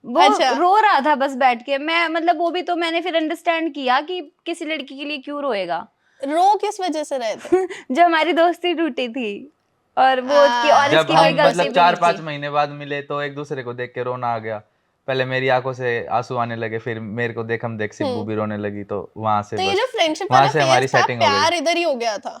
वो अच्छा। रो रहा था बस बैठ के। मैं मतलब वो भी तो मैंने फिर अंडरस्टैंड किया कि किसी लड़की के लिए क्यों रोएगा। रो किस वजह से रहे थे? जब हमारी दोस्ती टूटी थी और वो की और जब इसकी हम कोई गलती मतलब भी नहीं 4-5 थी। महीने बाद मिले तो एक दूसरे को देख के रोना आ गया। पहले मेरी आंखों से आंसू आने लगे, फिर मेरे को देख हम देख सिब्बू भी रोने लगी, तो वहां से तो ये बस जो फ्रेंडशिप वहां वाला से हमारी फेज था, सेटिंग हो प्यार गई। इधर ही हो गया था,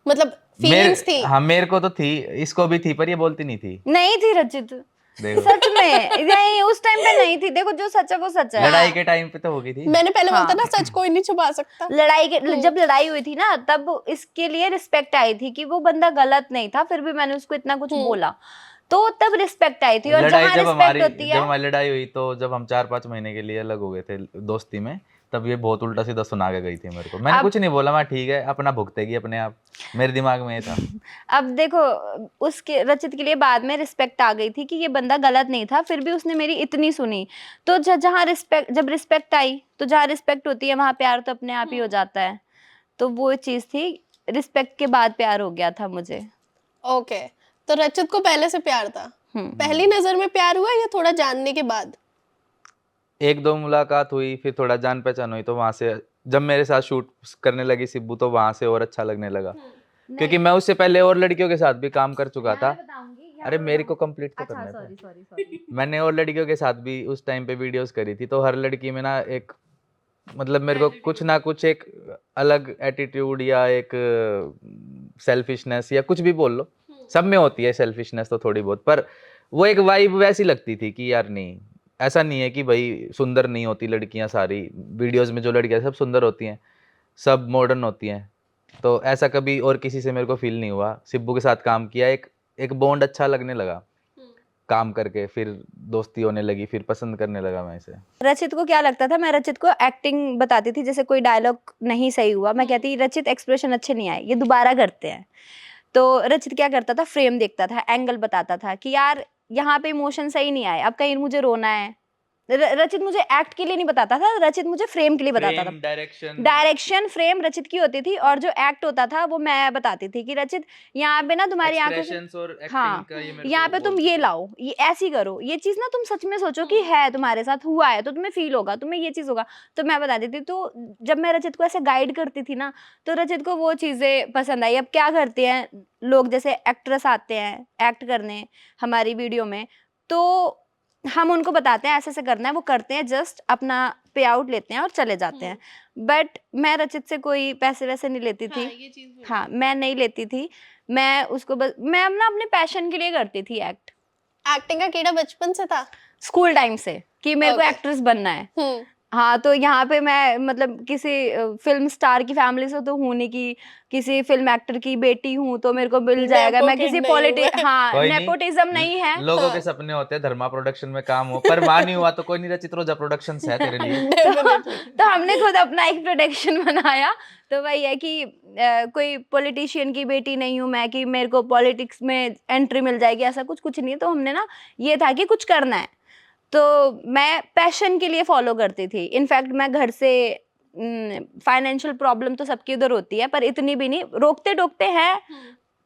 मतलब फीलिंग्स थी? हाँ मेरे को तो थी, इसको भी थी, पर ये बोलती नहीं थी। नहीं थी रचित, देखो सच में नहीं, उस टाइम पे नहीं थी। देखो जो सच है वो सच है। लड़ाई के टाइम पे तो होगी थी। मैंने पहले हाँ। बोलता ना, सच कोई नहीं छुपा सकता। लड़ाई के जब लड़ाई हुई थी ना, तब इसके लिए रिस्पेक्ट आई थी कि वो बंदा गलत नहीं था, फिर भी मैंने उसको इतना कुछ बोला, तो तब रिस्पेक्ट आई थी। और लड़ाई जहाँ रिस्पेक्ट होती जब है, हमारी लड़ाई हुई तो जब हम 4-5 महीने के लिए अलग हो गए थे दोस्ती में, तब ये बहुत उल्टा सीधा सुना के गई थी मेरे को। मैंने कुछ नहीं बोला, मैं ठीक है अपना भुगतेगी अपने आप, मेरे दिमाग में ये था। अब देखो उसके रचित के लिए बाद में रिस्पेक्ट आ गई थी कि ये बंदा गलत नहीं था, फिर भी उसने मेरी इतनी सुनी। तो जहाँ रिस्पेक्ट, जब रिस्पेक्ट आई तो जहाँ रिस्पेक्ट होती है वहां प्यार तो अपने आप ही हो जाता है। तो वो चीज थी, रिस्पेक्ट के बाद प्यार हो गया था मुझे। ओके, तो रचित को पहले से प्यार था? पहली नजर में प्यार हुआ या थोड़ा जानने के बाद? 1-2 मुलाकात हुई, फिर थोड़ा जान पहचान हुई, तो वहां से जब मेरे साथ शूट करने लगी सिब्बू, तो वहां से और अच्छा लगने लगा। क्योंकि मैं उससे पहले और लड़कियों के साथ भी काम कर चुका था। अरे मेरे को कंप्लीट तो करना था। मैंने और लड़कियों के साथ भी उस टाइम पे वीडियोस करी थी, तो हर लड़की में ना एक मतलब मेरे को कुछ ना कुछ एक अलग एटीट्यूड या एक सेल्फिशनेस या कुछ भी बोल लो, सब में होती है सेल्फिशनेस तो थोड़ी बहुत, पर वो एक वाइब वैसी लगती थी कि यार नहीं, ऐसा नहीं है कि भाई सुंदर नहीं होती लड़कियां, सारी वीडियोस में जो लड़कियां सब सुंदर होती हैं, सब मॉडर्न होती हैं। तो ऐसा कभी और किसी से मेरे को फील नहीं हुआ। सिब्बू के साथ काम किया, एक बॉन्ड अच्छा लगने लगा काम करके, फिर दोस्ती होने लगी, फिर पसंद करने लगा मैं इसे। रचित को क्या लगता था, मैं रचित को एक्टिंग बताती थी, जैसे कोई डायलॉग नहीं सही हुआ, मैं कहती रचित एक्सप्रेशन अच्छे नहीं आए, ये दोबारा करते हैं। तो रचित क्या करता था, फ्रेम देखता था, एंगल बताता था कि यार यहाँ पे इमोशन सही नहीं आए, अब कहीं मुझे रोना है। रचित मुझे एक्ट के लिए नहीं बताता था, रचित मुझे फ्रेम के लिए बताता था। डायरेक्शन फ्रेम रचित की होती थी, और जो एक्ट होता था वो मैं बताती थी कि रचित यहाँ पे ना तुम्हारी आंखों से, हाँ यहाँ पे तुम ये लाओ, ये ऐसी करो, ये चीज ना तुम सच में सोचो कि है तुम्हारे साथ हुआ है, तो तुम्हें फील होगा, तुम्हें ये चीज होगा, तो मैं बताती थी। तो जब मैं रचित को ऐसे गाइड करती थी ना, तो रचित को वो चीजें पसंद आई। अब क्या करते हैं लोग, जैसे एक्ट्रेस आते हैं एक्ट करने हमारी वीडियो में, तो हम उनको बताते हैं ऐसे ऐसे करना है, वो करते हैं, जस्ट अपना पे आउट लेते हैं और चले जाते हैं। बट मैं रचित से कोई पैसे वैसे नहीं लेती थी। ये चीज हाँ मैं नहीं लेती थी, मैं उसको बस मैं अपना अपने पैशन के लिए करती थी एक्ट। एक्टिंग का कीड़ा बचपन से था? स्कूल टाइम से कि मेरे को Okay. एक्ट्रेस बनना है। हाँ, तो यहाँ पे मैं मतलब किसी फिल्म स्टार की फैमिली से तो हूँ नहीं कि किसी फिल्म एक्टर की बेटी हूँ तो मेरे को मिल जाएगा। नेपो मैं किड किसी नहीं हूँ मैं। हाँ, कोई नहीं, नेपोटिज्म नहीं है। लोगों के सपने होते हैं धर्मा प्रोडक्शन में काम हो, पर वहां नहीं हुआ तो कोई नहीं, रचित रोजा प्रोडक्शंस है तेरे लिए। डेफिनेटली। तो हमने खुद अपना एक प्रोडक्शन बनाया। तो वही है कि कोई पॉलिटिशियन की बेटी नहीं हूँ मैं कि मेरे को पॉलिटिक्स में एंट्री मिल जाएगी, ऐसा कुछ कुछ नहीं है। तो हमने ना ये था कि कुछ करना है, तो मैं पैशन के लिए फॉलो करती थी। इनफैक्ट मैं घर से फाइनेंशियल प्रॉब्लम तो सबकी उधर होती है, पर इतनी भी नहीं, रोकते टोकते हैं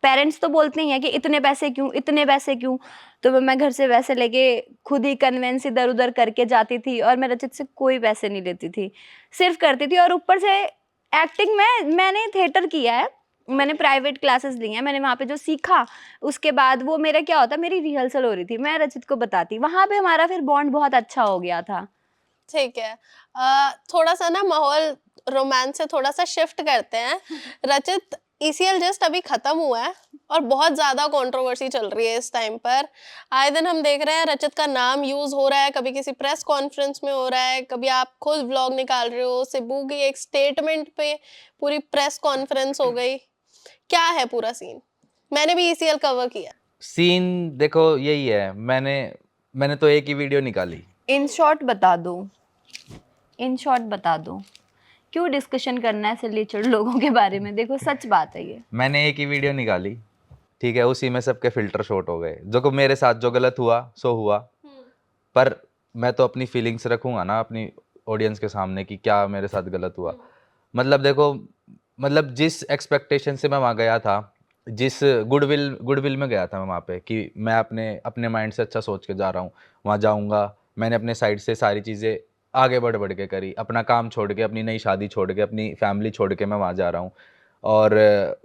पेरेंट्स तो बोलते ही हैं कि इतने पैसे क्यों, इतने पैसे क्यों। तो मैं घर से वैसे लेके खुद ही कन्वेंस इधर उधर करके जाती थी, और मैं रचित से कोई पैसे नहीं लेती थी, सिर्फ करती थी। और ऊपर से एक्टिंग में मैंने थिएटर किया है, मैंने प्राइवेट क्लासेस ली हैं, मैंने वहाँ पे जो सीखा उसके बाद वो मेरा क्या होता, मेरी रिहर्सल हो रही थी, मैं रचित को बताती, वहाँ पे हमारा फिर बॉन्ड बहुत अच्छा हो गया था। ठीक है। थोड़ा सा ना माहौल रोमांस से थोड़ा सा शिफ्ट करते हैं। रचित, ईसीएल जस्ट अभी खत्म हुआ है और बहुत ज्यादा कंट्रोवर्सी चल रही है इस टाइम पर। आए दिन हम देख रहे हैं रचित का नाम यूज हो रहा है, कभी किसी प्रेस कॉन्फ्रेंस में हो रहा है, कभी आप खुद व्लॉग निकाल रहे हो, सिब्बू की एक स्टेटमेंट पे पूरी प्रेस कॉन्फ्रेंस हो गई। क्या है पूरा सीन? मैंने भी ईसीएल कवर किया। सीन देखो यही है, मैंने तो एक ही वीडियो निकाली। इन शॉर्ट बता दो, इन शॉर्ट बता दो, क्यों डिस्कशन करना है सिलीचड़ लोगों के बारे में? देखो सच बात है ये। मैंने एक ही वीडियो निकाली, ठीक है, उसी में सबके फिल्टर शॉट हो गए। जो को मेरे साथ जो गलत हुआ सो हुआ, पर मैं तो अपनी फीलिंग्स रखूंगा ना अपनी ऑडियंस के सामने कि क्या मेरे साथ गलत हुआ। मतलब देखो, मतलब जिस एक्सपेक्टेशन से मैं वहाँ गया था, जिस गुडविल में गया था मैं वहाँ पे, कि मैं अपने अपने माइंड से अच्छा सोच के जा रहा हूँ, वहाँ जाऊँगा, मैंने अपने साइड से सारी चीज़ें आगे बढ़ के करी, अपना काम छोड़ के, अपनी नई शादी छोड़ के, अपनी फैमिली छोड़ के मैं वहाँ जा रहा हूँ, और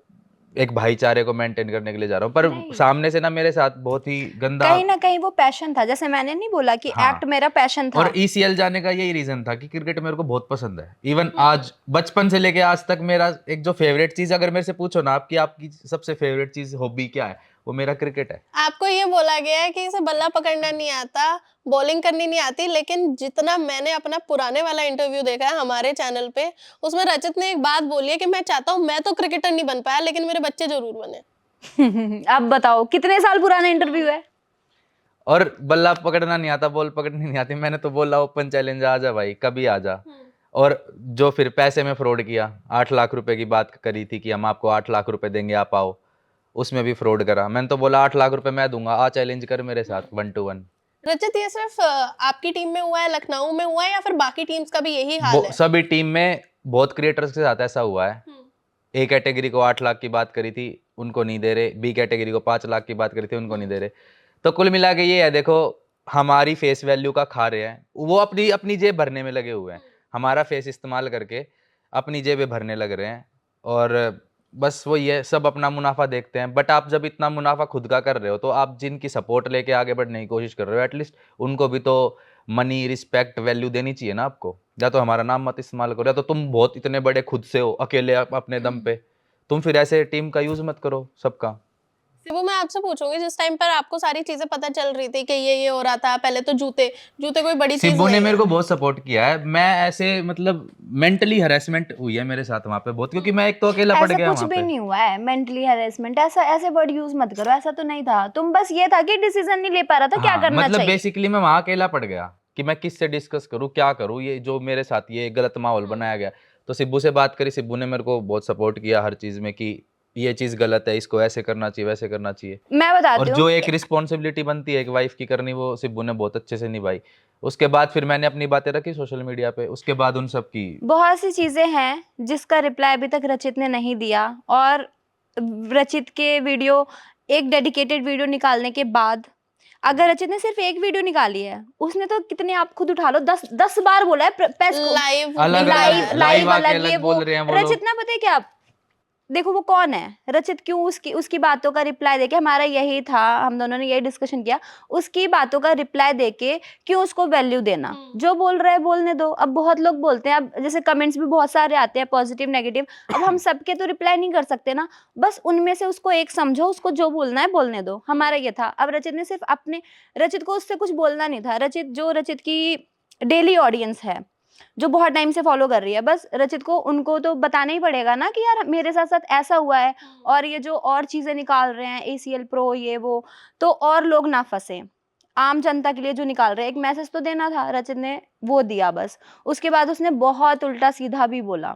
एक भाईचारे को मेंटेन करने के लिए जा रहा हूँ। पर नहीं। सामने से ना मेरे साथ बहुत ही गंदा, कहीं ना कहीं वो पैशन था, जैसे मैंने नहीं बोला कि हाँ, एक्ट मेरा पैशन था। और ईसीएल जाने का यही रीजन था कि क्रिकेट मेरे को बहुत पसंद है। इवन आज बचपन से लेके आज तक मेरा एक जो फेवरेट चीज, अगर मेरे से पूछो ना आपकी आपकी सबसे फेवरेट चीज हॉबी क्या है, वो मेरा क्रिकेट है। आपको ये बोला गया है कि इसे बल्ला पकड़ना नहीं आता, बॉलिंग करनी नहीं आती, लेकिन जितना मैंने अपना पुराने वाला इंटरव्यू देखा है हमारे चैनल पे, उसमें रचित ने एक बात बोली है कि मैं चाहता हूँ, मैं तो क्रिकेटर नहीं बन पाया लेकिन मेरे बच्चे जरूर बने। अब बताओ कितने साल पुराना इंटरव्यू है? और बल्ला पकड़ना नहीं आता, बॉल पकड़नी नहीं आती, मैंने तो बोला ओपन चैलेंज आ जा भाई, कभी आ जा। और जो फिर पैसे में फ्रॉड किया, 8 लाख रुपए की बात करी थी कि हम आपको 8 लाख रुपए देंगे, आप आओ, उसमें भी फ्रॉड करा। मैंने तो बोला 8 लाख रुपए मैं दूंगा, आ चैलेंज कर मेरे साथ 1 to 1। रचित, ये सिर्फ आपकी टीम में हुआ है, लखनऊ में हुआ है, या फिर बाकी टीम्स का भी यही हाल है? सभी टीम में बहुत क्रिएटर्स के साथ ऐसा हुआ है। ए कैटेगरी को 8 लाख की बात करी थी, उनको नहीं दे रहे, बी कैटेगरी को 5 लाख की बात करी थी, उनको नहीं दे रहे। तो कुल मिला के ये है, देखो हमारी फेस वैल्यू का खा रहे हैं वो, अपनी अपनी जेब भरने में लगे हुए हैं, हमारा फेस इस्तेमाल करके अपनी जेबें भरने लग रहे हैं। और बस वही है, सब अपना मुनाफा देखते हैं। बट आप जब इतना मुनाफा खुद का कर रहे हो, तो आप जिनकी सपोर्ट लेके आगे बढ़ने की कोशिश कर रहे हो, एटलीस्ट उनको भी तो मनी, रिस्पेक्ट, वैल्यू देनी चाहिए ना आपको। या तो हमारा नाम मत इस्तेमाल करो, या तो तुम बहुत इतने बड़े खुद से हो, अकेले अपने दम पे, तुम फिर ऐसे टीम का यूज मत करो सबका। सिबू, मैं आपसे पूछूंगी, जिस टाइम पर आपको सारी चीजें पता चल रही थी कि ये हो रहा था, पहले तो जूते जूते कोई बड़ी चीज सिब्बू ने नहीं मेरे है। को बहुत सपोर्ट किया है। मैं ऐसे मतलब मेंटली हरेसमेंट हुई है मेरे साथ वहाँ पे बहुत, क्योंकि मैं एक तो अकेला पड़ ऐसा गया कुछ वहाँ भी पे। नहीं हुआ है मेंटली हैरेसमेंट, ऐसा ऐसे वर्ड यूज मत करो, ऐसा तो नहीं था। तुम बस ये था कि डिसीजन नहीं ले पा रहा था क्या हाँ, करना मतलब चाहिए। बेसिकली मैं वहाँ अकेला पड़ गया कि मैं किससे डिस्कस करूँ, क्या करूँ, ये जो मेरे साथ ये गलत माहौल बनाया गया। तो सिब्बू से बात करी, सिब्बू ने मेरे को बहुत सपोर्ट किया हर चीज़ में कि ये चीज़ गलत है, इसको ऐसे करना चाहिए, वैसे करना चाहिए। मैं और बताती जो हूँ, एक रिस्पॉन्सिबिलिटी बनती है एक वाइफ की करनी, वो सिब्बू ने बहुत अच्छे से निभाई। उसके बाद फिर मैंने अपनी बातें रखी सोशल मीडिया पे, उसके बाद उन सब की बहुत सी चीजें हैं जिसका रिप्लाई अभी तक रचित ने नहीं दिया। और रचित के वीडियो, एक डेडिकेटेड वीडियो निकालने के बाद, अगर रचित ने सिर्फ एक वीडियो निकाली है, उसने तो कितने, आप खुद उठा लो, 10 बार बोला है प्रेस को, लाइव अलग लाइव लाइव आके अलग, ये अलग वो। बोल रहे हैं वो रचित लोग। ना, पता है क्या, देखो वो कौन है रचित, क्यों उसकी उसकी बातों का रिप्लाई देके, हमारा यही था, हम दोनों ने यही डिस्कशन किया, उसकी बातों का रिप्लाई देके क्यों उसको वैल्यू देना। जो बोल रहा है बोलने दो। अब बहुत लोग बोलते हैं, अब जैसे कमेंट्स भी बहुत सारे आते हैं, पॉजिटिव नेगेटिव, अब हम सबके तो रिप्लाई नहीं कर सकते ना, बस उनमें से उसको एक समझो, उसको जो बोलना है बोलने दो, हमारा ये था। अब रचित ने सिर्फ अपने, रचित को उससे कुछ बोलना नहीं था, रचित जो रचित की डेली ऑडियंस है, जो बहुत टाइम से फॉलो कर रही है। बस रचित को उनको तो बताना ही पड़ेगा ना कि यार मेरे साथ साथ ऐसा हुआ है, और ये जो और चीजें निकाल रहे हैं ACL Pro ये वो, तो और लोग ना फंसे। आम जनता के लिए जो निकाल रहे हैं, एक मैसेज तो देना था, रचित ने वो दिया बस। उसके बाद उसने बहुत उल्टा सीधा भी बोला।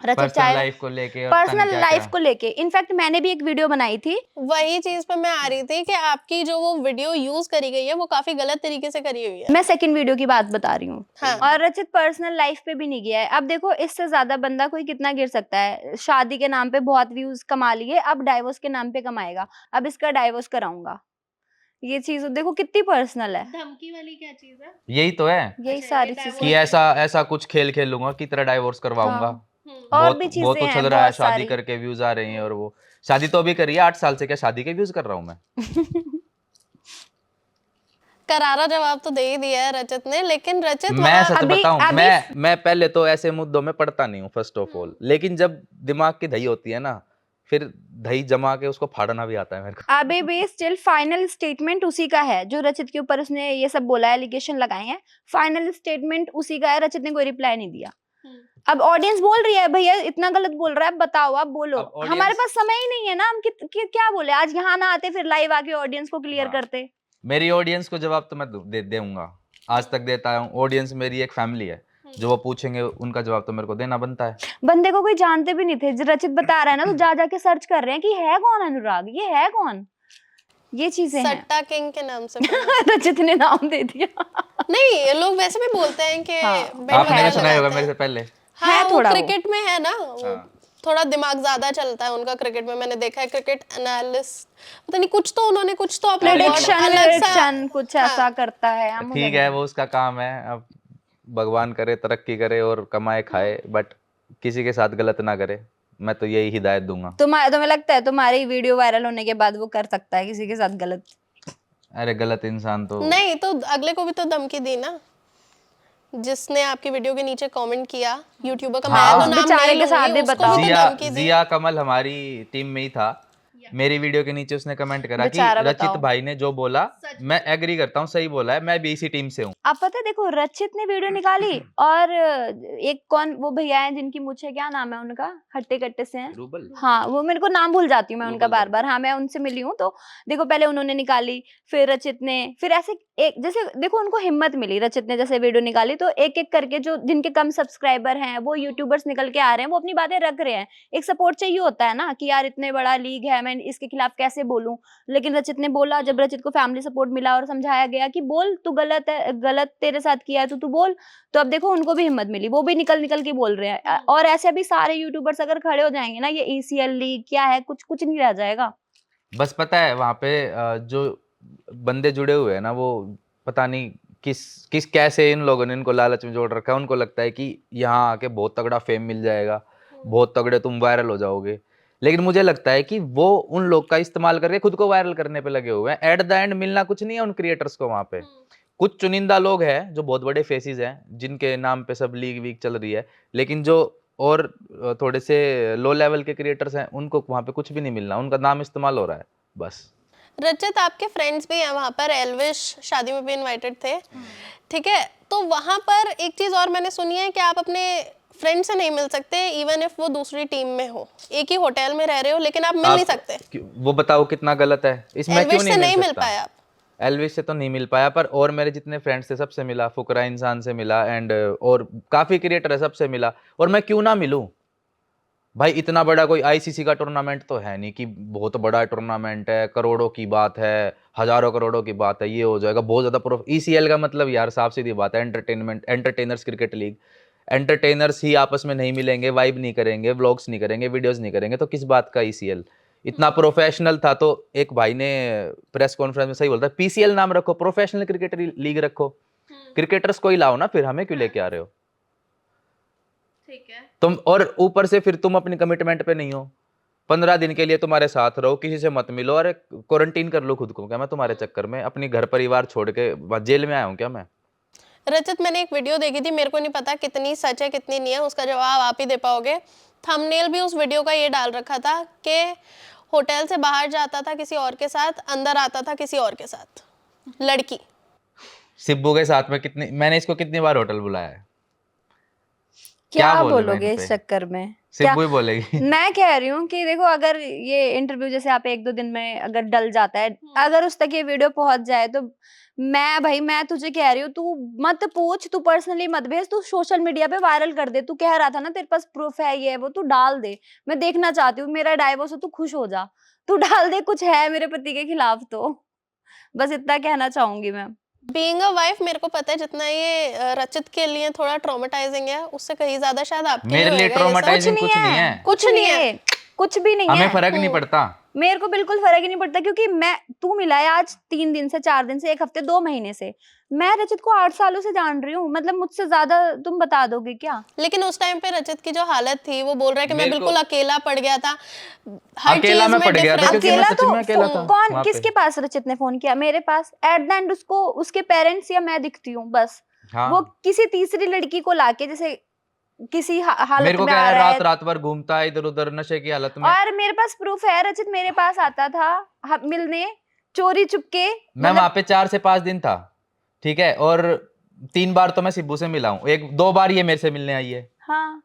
रचित पर्सनल चाहे लाइफ को लेके और पता नहीं पर्सनल क्या लाइफ क्या। को लेके, इनफैक्ट मैंने भी एक वीडियो बनाई थी। वही चीज पे मैं आ रही थी कि आपकी जो वो वीडियो यूज करी गई है वो काफी गलत तरीके से करी हुई है। मैं सेकंड वीडियो की बात बता रही हूँ। हाँ। और रचित पर्सनल लाइफ पे भी नहीं गया है। अब देखो इससे ज्यादा बंदा कोई कितना गिर सकता है। शादी के नाम पे बहुत व्यूज कमा लिए, अब डाइवोर्स के नाम पे कमाएगा। अब इसका डाइवोर्स कराऊंगा, ये चीज देखो कितनी पर्सनल है। धमकी वाली क्या चीज है? यही तो है यही अच्छा, सारी ये चीजें कि ऐसा ऐसा कुछ खेल खेलूंगा कि तेरा डाइवोर्स करवाऊंगा। हाँ। और बहुत भी चीजें बहुत हैं उछल रहा है, बहुत शादी सारी। करके व्यूज आ रहे हैं, और वो शादी तो अभी करी है 8 साल से, क्या शादी के व्यूज कर रहा हूँ मैं? करारा जवाब तो दे ही दिया है रचित ने, लेकिन रचित मैं वहाँ- सच अभी- बताऊं, अभी- मैं पहले तो ऐसे मुद्दों में पड़ता नहीं हूँ फर्स्ट ऑफ ऑल, लेकिन जब दिमाग की दही होती है ना, फिर दही जमा के उसको फाड़ना भी आता है मेरे को। अभी भी स्टिल फाइनल स्टेटमेंट उसी का है, जो रचित के ऊपर उसने ये सब बोला है, एलिगेशन लगाए हैं, फाइनल स्टेटमेंट उसी का है। रचित ने कोई रिप्लाई नहीं दिया। अब ऑडियंस बोल रही है भैया इतना गलत बोल रहा है, बताओ आप बोलो। अब audience- हमारे पास समय ही नहीं है ना, हम क्या बोले। आज यहाँ ना आते फिर लाइव आके ऑडियंस को क्लियर हाँ। करते। मेरी ऑडियंस को जवाब तो मैं दूंगा, आज तक देता हूँ। ऑडियंस मेरी एक फैमिली है, जो वो पूछेंगे उनका जवाब तो मेरे को देना बनता है। बंदे को कोई जानते भी नहीं थे, रचित बता रहा है ना, तो जा जाके सर्च कर रहे हैं कि है कौन अनुराग, ये है कौन। ये चीजें हैं। सट्टा किंग के नाम से रचित ने नाम दे दिया। नहीं, ये लोग वैसे भी बोलते हैं कि हाँ। bet आपने वगैरह भी सुना ही होगा लगाते मेरे हैं। से पहले। हाँ, है वो थोड़ा वो। क्रिकेट में है ना, वो हाँ। थोड़ा दिमाग ज्यादा चलता है उनका क्रिकेट में। मैंने देखा है क्रिकेट एनालिस्ट, पता नहीं कुछ तो उन्होंने कुछ तो अपना word प्रेडिक्शन अलग सा। प्रेडिक्शन कुछ ऐसा करता है। हम मुझे ठीक है, वो उसका काम है। अब भगवान करे तरक्की करे और कमाए खाए, बट किसी के साथ गलत ना करे, मैं तो यही हिदायत दूंगा। तुम्हें लगता है तुम्हारी वीडियो वायरल होने के बाद वो कर सकता है किसी के साथ गलत? अरे गलत इंसान तो नहीं तो अगले को भी तो धमकी दी ना, जिसने आपकी वीडियो के नीचे कमेंट किया। यूट्यूबर का हाँ। मैं तो नाम बेचारे नहीं के साथ लूंगी, भी उसको बताओ। भी तो जिया धमकी दी। जिया कमल हमारी टीम में ही था। मेरी वीडियो के नीचे उसने कमेंट करा कि बेचारा रचित बताओ। भाई ने जो बोला मैं एग्री करता हूँ, सही बोला है, मैं भी इसी टीम से हूँ। आप पता है देखो, रचित ने वीडियो निकाली और एक कौन वो भैया है जिनकी मुझे क्या नाम है उनका, हट्टे कट्टे से हैं। रूबल। हाँ, वो मेरे को नाम भूल जाती हूँ मैं उनका रूबल बार बार। हाँ, मैं उनसे मिली हूँ। तो देखो पहले उन्होंने निकाली, फिर रचित ने, फिर ऐसे एक जैसे देखो उनको हिम्मत मिली। रचित ने जैसे वीडियो निकाली तो एक एक करके जो जिनके कम सब्सक्राइबर हैं वो यूट्यूबर्स निकल के आ रहे हैं, वो अपनी बातें रख रहे हैं। एक सपोर्ट चाहिए होता है ना कि यार इतने बड़ा लीग है, मैं इसके खिलाफ कैसे बोलूं। लेकिन रचित ने बोला, जब रचित को फैमिली सपोर्ट मिला और समझाया गया कि बोल तू गलत है, गलत तेरे साथ किया है तो तू बोल, तो अब देखो उनको भी हिम्मत मिली, वो भी निकल निकल के बोल रहे हैं। और ऐसे अभी सारे यूट्यूबर्स अगर खड़े हो जाएंगे ना, ये ACL लीग क्या है, कुछ कुछ नहीं रह जाएगा। बस पता है वहां पे जो बंदे जुड़े हुए हैं ना, वो पता नहीं किस कैसे इन लोगों ने इनको लालच में जोड़ रखा है। उनको लगता है कि यहाँ आके बहुत तगड़ा फेम मिल जाएगा, बहुत तगड़े तुम वायरल हो जाओगे। लेकिन मुझे लगता है कि वो उन लोग का इस्तेमाल करके खुद को वायरल करने पे लगे हुए हैं। एट द एंड मिलना कुछ नहीं है उन क्रिएटर्स को वहां पे। कुछ चुनिंदा लोग हैं जो बहुत बड़े फेसेस हैं, जिनके नाम पे सब लीग वीग चल रही है, लेकिन जो और थोड़े से लो लेवल के क्रिएटर्स हैं, उनको वहां पे कुछ भी नहीं मिलना, उनका नाम इस्तेमाल हो रहा है बस। रचित आपके फ्रेंड्स भी हैं वहाँ पर, एल्विश शादी में भी इनवाइटेड थे, ठीक है? तो वहाँ पर एक चीज़ और मैंने सुनी है कि आप अपने फ्रेंड से नहीं मिल सकते, इवन इफ वो दूसरी टीम में हो, एक ही होटल में रह रहे हो, लेकिन आप मिल नहीं सकते। वो बताओ कितना गलत है इसमें। एल्विश क्यों से नहीं मिल सकता? पाए आप? एल्विश से तो नहीं मिल पाया, पर और मेरे जितने फ्रेंड्स थे सबसे मिला, फुकरा इंसान से मिला, एंड और काफी क्रिएटर है सबसे मिला। और मैं क्यों ना मिलूं भाई, इतना बड़ा कोई ICC का टूर्नामेंट तो है नहीं कि बहुत बड़ा टूर्नामेंट है, करोड़ों की बात है, हजारों करोड़ों की बात है, ये हो जाएगा बहुत ज्यादा प्रो। ECL का मतलब यार साफ सीधी बात है, entertainment, entertainers cricket league. Entertainers ही आपस में नहीं मिलेंगे, वाइब नहीं करेंगे, व्लॉग्स नहीं करेंगे, वीडियोस नहीं करेंगे, तो किस बात का ECL? इतना प्रोफेशनल था तो एक भाई ने प्रेस कॉन्फ्रेंस में सही बोलता है, PCL नाम रखो, प्रोफेशनल क्रिकेट लीग रखो, क्रिकेटर्स को ही लाओ ना, फिर हमें क्यों लेके आ रहे हो ठीक है। तुम? और ऊपर से फिर तुम अपनी कमिटमेंट पे नहीं हो। 15 दिन के लिए तुम्हारे साथ रहो, किसी से मत मिलो, अरे क्वारंटीन कर लो खुद को। क्या मैं तुम्हारे चक्कर में अपनी घर परिवार छोड़ के जेल में आया हूँ क्या मैं? रचित, मैंने एक वीडियो देखी थी, मेरे को नहीं पता कितनी सच है कितनी नहीं है, उसका जवाब आप ही दे पाओगे। थंबनेल भी उस वीडियो का ये डाल रखा था कि होटल से बाहर जाता था किसी और के साथ, अंदर आता था किसी और के साथ, लड़की। सिब्बू के साथ में मैंने इसको कितनी बार होटल बुलाया है, क्या बोले मैं इन बोलोगे इस पे? चक्कर में? क्या सिब्बू ही बोलेगी। मैं कह रही हूँ कि देखो, अगर ये इंटरव्यू जैसे आप 1-2 दिन में अगर डल जाता है, अगर उस तक ये वीडियो पहुंच जाए, तो मैं तुझे कह रही हूँ, तू मत पूछ, तू पर्सनली मत भेज, तू सोशल मीडिया पे वायरल कर दे। तू कह रहा था ना तेरे पास प्रूफ है, ये है वो, तू डाल दे। मैं देखना चाहती हूँ, मेरा डाइवोर्स हो, तू खुश हो जा। तू डाल दे, कुछ है मेरे पति के खिलाफ तो। बस इतना कहना चाहूंगी मैं। बीइंग अ वाइफ, मेरे को पता है जितना ये रचित के लिए थोड़ा ट्रॉमेटाइजिंग है, उससे कहीं ज्यादा शायद आपके लिए मेरे लिए होएगा ये सब। ट्रॉमेटाइजिंग कुछ नहीं है। कुछ नहीं है। कुछ भी नहीं हमें है। फर्क नहीं पड़ता। मेरे को बिल्कुल फर्क ही नहीं पड़ता, क्योंकि तू मिला है आज 3 दिन से, 4 दिन से, 1 हफ्ते, 2 महीने से। मैं रचित को 8 सालों से जान रही हूँ। मतलब मुझसे ज्यादा तुम बता दोगे क्या? लेकिन उस टाइम पे रचित की जो हालत थी, वो बोल रहा है कि मैं मेरे को- बिल्कुल अकेला पड़ गया था, हर अकेला चीज मैं में पड़ गया था, difference- क्योंकि मैं अकेला सच में अकेला था कौन, वहाँ पे। किसके पास रचित ने फोन किया? मेरे पास। एट द एंड उसको उसके पेरेंट्स या मैं दिखती हूँ बस। हाँ। वो किसी तीसरी लड़की को लाके, जैसे किसी हालत मेरे को में कह आ रहा है रहा है। रात भर घूमता है इधर उधर नशे की हालत में। और मेरे पास प्रूफ है, रचित मेरे पास आता था मिलने, चोरी चुपके। मैं वहां पे 4 से 5 दिन था, ठीक है, और 3 बार तो मैं सिब्बू से मिला हूँ, 1-2 बार ये मेरे से मिलने आई है। हाँ,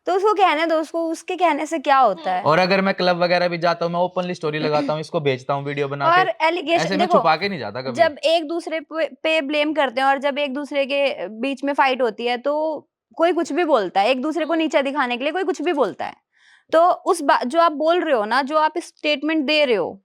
तो उसको कहने दो, उसको उसके कहने से क्या होता है? और अगर मैं क्लब वगैरह भी जाता हूँ, मैं ओपनली स्टोरी लगाता हूँ, इसको भेजता हूँ वीडियो बना और के। एलिगेशन ऐसे मैं देखो, छुपा के नहीं जाता कभी। जब एक दूसरे पे ब्लेम करते हैं और जब एक दूसरे के बीच में फाइट होती है, तो कोई कुछ भी बोलता है, एक दूसरे को नीचा दिखाने के लिए कोई कुछ भी बोलता है। तो उस बात जो आप बोल रहे हो ना, जो आप स्टेटमेंट दे रहे हो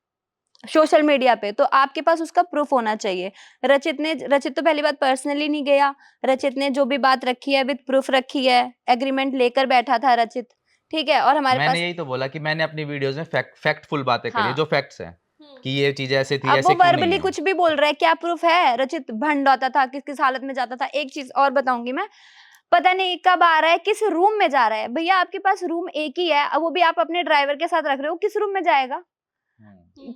सोशल मीडिया पे, तो आपके पास उसका प्रूफ होना चाहिए। रचित तो पहली बात पर्सनली नहीं गया। रचित ने जो भी बात रखी है विद प्रूफ रखी है, एग्रीमेंट लेकर बैठा था रचित, ठीक है। और हमारे मैंने पास, यही तो बोला कि मैंने अपनी वीडियोस में फैक्टफुल बातें करी है, हाँ, जो फैक्ट्स हैं कि ये चीज ऐसे थी, अब ऐसे वो क्यों नहीं वर्बली है। कुछ भी बोल रहा है, क्या प्रूफ है? रचित भंड होता था, किस किस हालत में जाता था। एक चीज और बताऊंगी मैं, पता नहीं कब आ रहा है, किस रूम में जा रहा है। भैया आपके पास रूम एक ही है, अब वो भी आप अपने ड्राइवर के साथ रख रहे हो, किस रूम में जाएगा?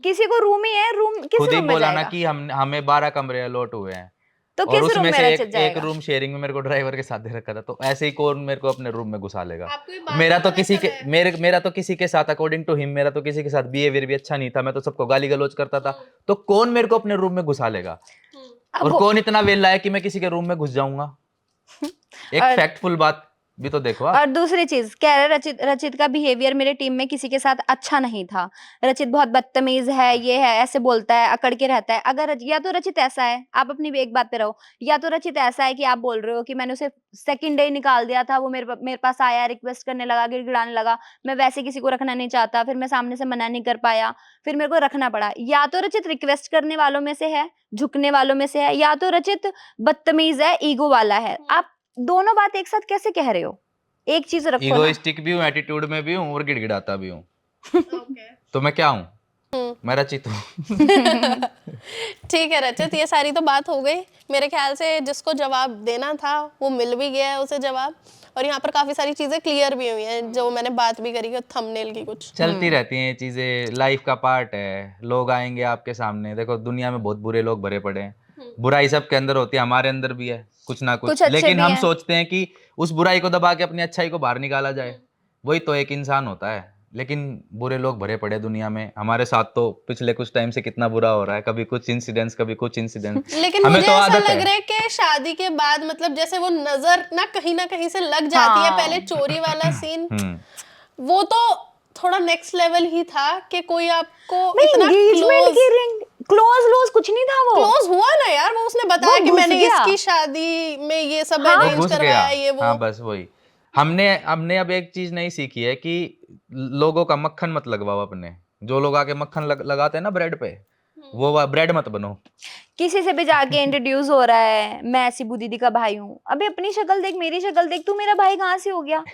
किसी को रूम ही है, रूम किस खुद ही रूम में बोला ना जाएगा? कि हमें 12 कमरे अलॉट हुए हैं, तो और किस रूम उसमें में से रचित एक जाएगा? रूम शेयरिंग में मेरे को ड्राइवर के साथ दे रखा था। तो ऐसे ही कौन मेरे को अपने रूम में घुसा लेगा? आपको ये बात मेरा तो तो पता किसी चला के है। मेरा तो किसी के साथ, अकॉर्डिंग टू हिम, मेरा तो किसी के साथ बिहेवियर भी अच्छा नहीं था। मैं तो सबको गाली गलौज करता था। तो कौन मेरे को अपने रूम में घुसा लेगा? अब और वो- कौन इतना वेला है कि मैं किसी के रूम में घुस जाऊंगा? एक और- फैक्टफुल बात भी तो देखो आप। और दूसरी चीज कह रहे, रचित का बिहेवियर मेरे टीम में किसी के साथ अच्छा नहीं था। रचित बहुत बदतमीज है, ये है, ऐसे बोलता है, अकड़ के रहता है। अगर या तो रचित ऐसा है, आप अपनी एक बात पे रहो, या तो रचित ऐसा है कि आप बोल रहे हो कि मैंने उसे सेकंड डे निकाल दिया था, वो मेरे पास आया, रिक्वेस्ट करने लगा, गिड़गिड़ाने लगा, मैं वैसे किसी को रखना नहीं चाहता, फिर मैं सामने से मना नहीं कर पाया, फिर मेरे को रखना पड़ा। या तो रचित रिक्वेस्ट करने वालों में से है, झुकने वालों में से है, या तो रचित बदतमीज है, ईगो वाला है। आप दोनों बात एक साथ कैसे कह रहे हो? एक चीज रखो ना। इगोइस्टिक भी हूँ, एटीट्यूड में भी हूँ, और गिड़गिड़ाता भी हूँ। तो मैं क्या हूँ? मैं रचित हूँ। ठीक है रचित, ये सारी तो बात हो गई। मेरे ख्याल से जिसको जवाब देना था वो मिल भी गया है उसे जवाब, और यहाँ पर काफी सारी चीजें क्लियर भी हुई हैं, जो मैंने बात भी करी थंबनेल की कुछ। चलती रहती हैं ये चीजें, लाइफ का पार्ट है। लोग आएंगे आपके सामने, देखो दुनिया में बहुत बुरे लोग भरे पड़े हैं। बुराई सबके अंदर होती है, हमारे अंदर भी है कुछ ना कुछ कुछ, अच्छे लेकिन भी हम हैं। सोचते हैं कि उस बुराई को दबा के अपनी अच्छाई को बाहर निकाला जाए। वही तो एक इंसान होता है। लेकिन बुरे लोग भरे पड़े दुनिया में। हमारे साथ तो पिछले कुछ टाइम से कितना बुरा हो रहा है, कभी कुछ इंसिडेंट्स, कभी कुछ इंसिडेंट्स। लेकिन हमें मुझे तो ऐसा आदत लग है। रहा है कि शादी के बाद मतलब जैसे वो नजर ना कहीं से लग जाती है। हाँ। पहले चोरी वाला सीन, हम्म। वो तो थोड़ा नेक्स्ट लेवल ही था कि कोई आपको इतना एंगेजमेंट क्लोज की रिंग, क्लोज कुछ नहीं था वो। क्लोज हुआ ना यार। वो उसने बताया वो कि घुस मैंने गया। इसकी शादी में ये सब हाँ। वो अरेंज घुस गया। करवाया, ये वो। हाँ बस वही। हमने अब एक चीज नहीं सीखी है कि लोगों का मक्खन मत लगवाओ अपने। जो लोग आके मक्खन लगाते हैं ना ब्रेड पे, वो ब्रेड मत बनो। किसी से भी जाके इंट्रोड्यूस हो रहा है, मैं सिबू दीदी का भाई हूँ। अबे अपनी शक्ल देख, मेरी शक्ल देख, तू मेरा भाई कहाँ से हो गया?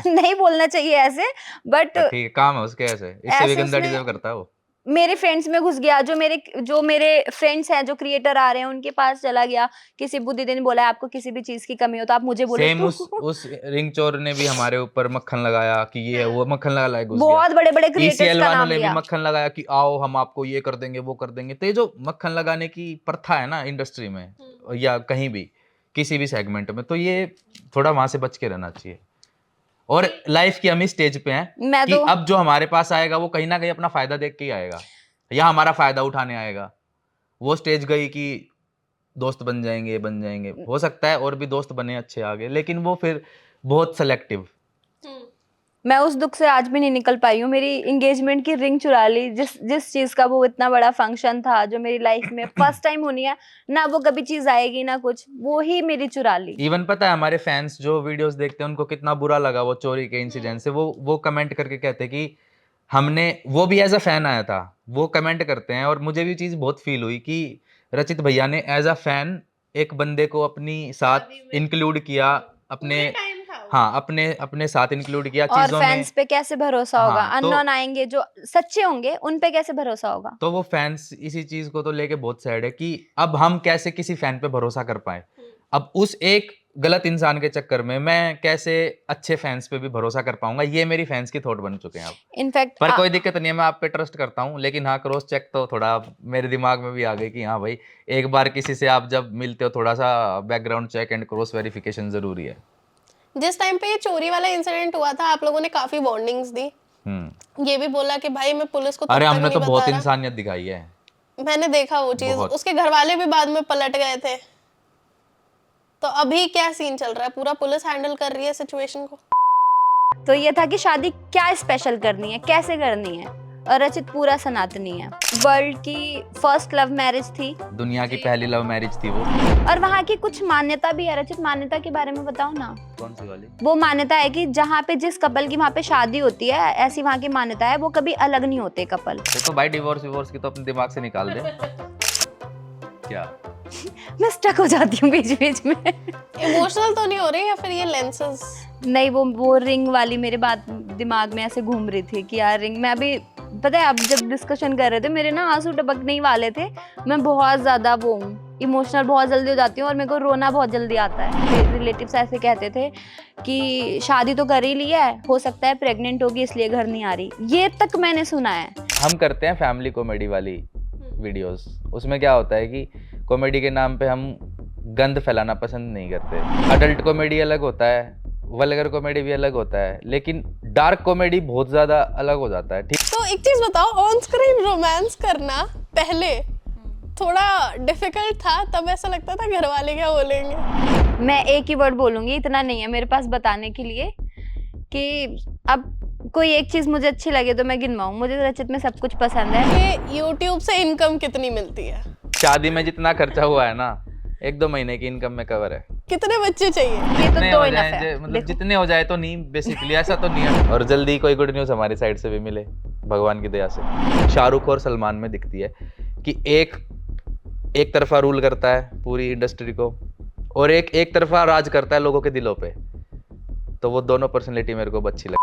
नहीं बोलना चाहिए ऐसे, बट ठीक है, काम है उसके ऐसे, इससे भी ऐसे गंदा उसने डिजर्व करता है वो। मेरे फ्रेंड्स में घुस गया। जो मेरे फ्रेंड्स हैं, जो क्रिएटर आ रहे हैं, उनके पास चला गया कि सिब्बू दीदी ने बोला है आपको किसी भी चीज की कमी हो तो आप मुझे बोलो। सेम उस रिंग चोर ने भी हमारे ऊपर मक्खन लगाया कि ये है, वो मक्खन लगा घुस गया। बहुत बड़े बड़े क्रिएटर्स ECL का वालों नाम ने भी लिया। मक्खन लगाया कि आओ हम आपको ये कर देंगे, वो कर देंगे। तो ये जो मक्खन लगाने की प्रथा है ना इंडस्ट्री में या कहीं भी किसी भी सेगमेंट में, तो ये थोड़ा वहां से बच के रहना चाहिए। और लाइफ की हम इस स्टेज पे हैं मैं कि तो अब जो हमारे पास आएगा वो कहीं ना कहीं अपना फायदा देख के ही आएगा, या हमारा फायदा उठाने आएगा। वो स्टेज गई कि दोस्त बन जाएंगे, हो सकता है और भी दोस्त बने अच्छे आगे, लेकिन वो फिर बहुत सेलेक्टिव। मैं उस दुख से आज भी नहीं निकल पाई हूँ। मेरी एंगेजमेंट की रिंग चुरा ली, जिस चीज का वो इतना बड़ा फंक्शन था, जो मेरी लाइफ में फर्स्ट टाइम होनी है ना, वो कभी चीज आएगी ना कुछ, वो ही मेरी चुरा ली। इवन पता है हमारे फैंस जो वीडियोस देखते हैं उनको कितना बुरा लगा वो चोरी के इंसिडेंट से, वो कमेंट करके कहते हैं कि हमने, वो भी एज अ फैन आया था, वो कमेंट करते हैं। और मुझे भी चीज़ बहुत फील हुई कि रचित भैया ने एज अ फैन एक बंदे को अपनी साथ इंक्लूड किया, अपने, हाँ, अपने अपने साथ इंक्लूड किया और चीजों में। फैंस पे कैसे भरोसा होगा? हाँ, तो अननोन आएंगे जो सच्चे होंगे, उन पे कैसे भरोसा होगा? तो वो फैंस इसी चीज को तो लेके बहुत सैड है कि अब हम कैसे किसी फैन पे भरोसा कर पाए। अब उस एक गलत इंसान के चक्कर में मैं कैसे अच्छे फैंस पे भी भरोसा कर पाऊंगा, ये मेरी फैंस की थॉट बन चुके हैं अब। इनफैक्ट पर कोई दिक्कत नहीं है, मैं आप पे ट्रस्ट करता हूँ, लेकिन हाँ, क्रॉस चेक तो थोड़ा मेरे दिमाग में भी आ गई कि हाँ भाई, एक बार किसी से आप जब मिलते हो थोड़ा सा background check and cross verification जरूरी है। जिस टाइम पे ये चोरी वाला इंसिडेंट हुआ था, आप लोगों ने काफी वार्निंग्स दी, ये भी बोला कि भाई मैं पुलिस को तब अरे तक हमने नहीं तो बहुत बता रहा। इंसानियत दिखाई है। मैंने देखा वो चीज, बहुत। उसके घर वाले भी बाद में पलट गए थे। तो अभी क्या सीन चल रहा है? पूरा पुलिस हैंडल कर रही है सिचुएशन को। तो ये था कि शादी क्या स्पेशल करनी है, कैसे करनी है, और रचित पूरा सनातनी है। वर्ल्ड की फर्स्ट लव मैरिज थी, दुनिया की पहली लव मैरिज थी वो। और वहाँ की कुछ मान्यता भी है। रचित, मान्यता के बारे में बताओ ना। कौन सी वाली? वो मान्यता है कि जहाँ पे जिस कपल की वहाँ पे शादी होती है, ऐसी वहाँ की मान्यता है, वो कभी अलग नहीं होते कपल। देखो भाई, डिवोर्स की तो अपने दिमाग से निकाल दे। क्या मैं स्टक हो जाती हूँ बीच बीच में। इमोशनल तो नहीं हो रही, या फिर ये लेंसेज? नहीं, वो रिंग वाली मेरे बात दिमाग में ऐसे घूम रही थी कि यार रिंग, मैं अभी, पता है, अब जब डिस्कशन कर रहे थे मेरे ना आंसू टपकने ही वाले थे। मैं बहुत ज्यादा वो इमोशनल बहुत जल्दी हो जाती हूँ, और मेरे को रोना बहुत जल्दी आता है। रिलेटिव्स ऐसे कहते थे कि शादी तो कर ही ली है, हो सकता है प्रेग्नेंट होगी इसलिए घर नहीं आ रही, ये तक मैंने सुना है। हम करते हैं फैमिली कॉमेडी वाली वीडियोस, उसमें क्या होता है कि कॉमेडी के नाम पे हम गंद फैलाना पसंद नहीं करते। अडल्ट कॉमेडी अलग होता है, वल्गर कॉमेडी भी अलग होता है, लेकिन डार्क कॉमेडी बहुत ज्यादा अलग हो जाता है। ठीक, तो एक चीज बताओ, ऑन स्क्रीन रोमांस करना पहले थोड़ा डिफिकल्ट था, तब ऐसा लगता था घर वाले क्या बोलेंगे? मैं एक ही वर्ड बोलूंगी, इतना नहीं है मेरे पास बताने के लिए, कि अब कोई एक चीज मुझे अच्छी लगे तो मैं गिनवाऊं। मुझे रचित में सब कुछ पसंद है। ये YouTube से इनकम कितनी मिलती है? शादी में जितना खर्चा हुआ है ना, 1-2 महीने की इनकम में कवर है। कितने बच्चे चाहिए? ये तो जितने दो हो इनफ जाए, है। मतलब देखो, जितने हो जाए तो नहीं, बेसिकली ऐसा तो नहीं है। और जल्दी कोई गुड न्यूज हमारी साइड से भी मिले, भगवान की दया से। शाहरुख और सलमान में दिखती है कि एक तरफा रूल करता है पूरी इंडस्ट्री को, और एक तरफा राज करता है लोगों के दिलों पे। तो वो दोनों पर्सनैलिटी मेरे को अच्छी लगी।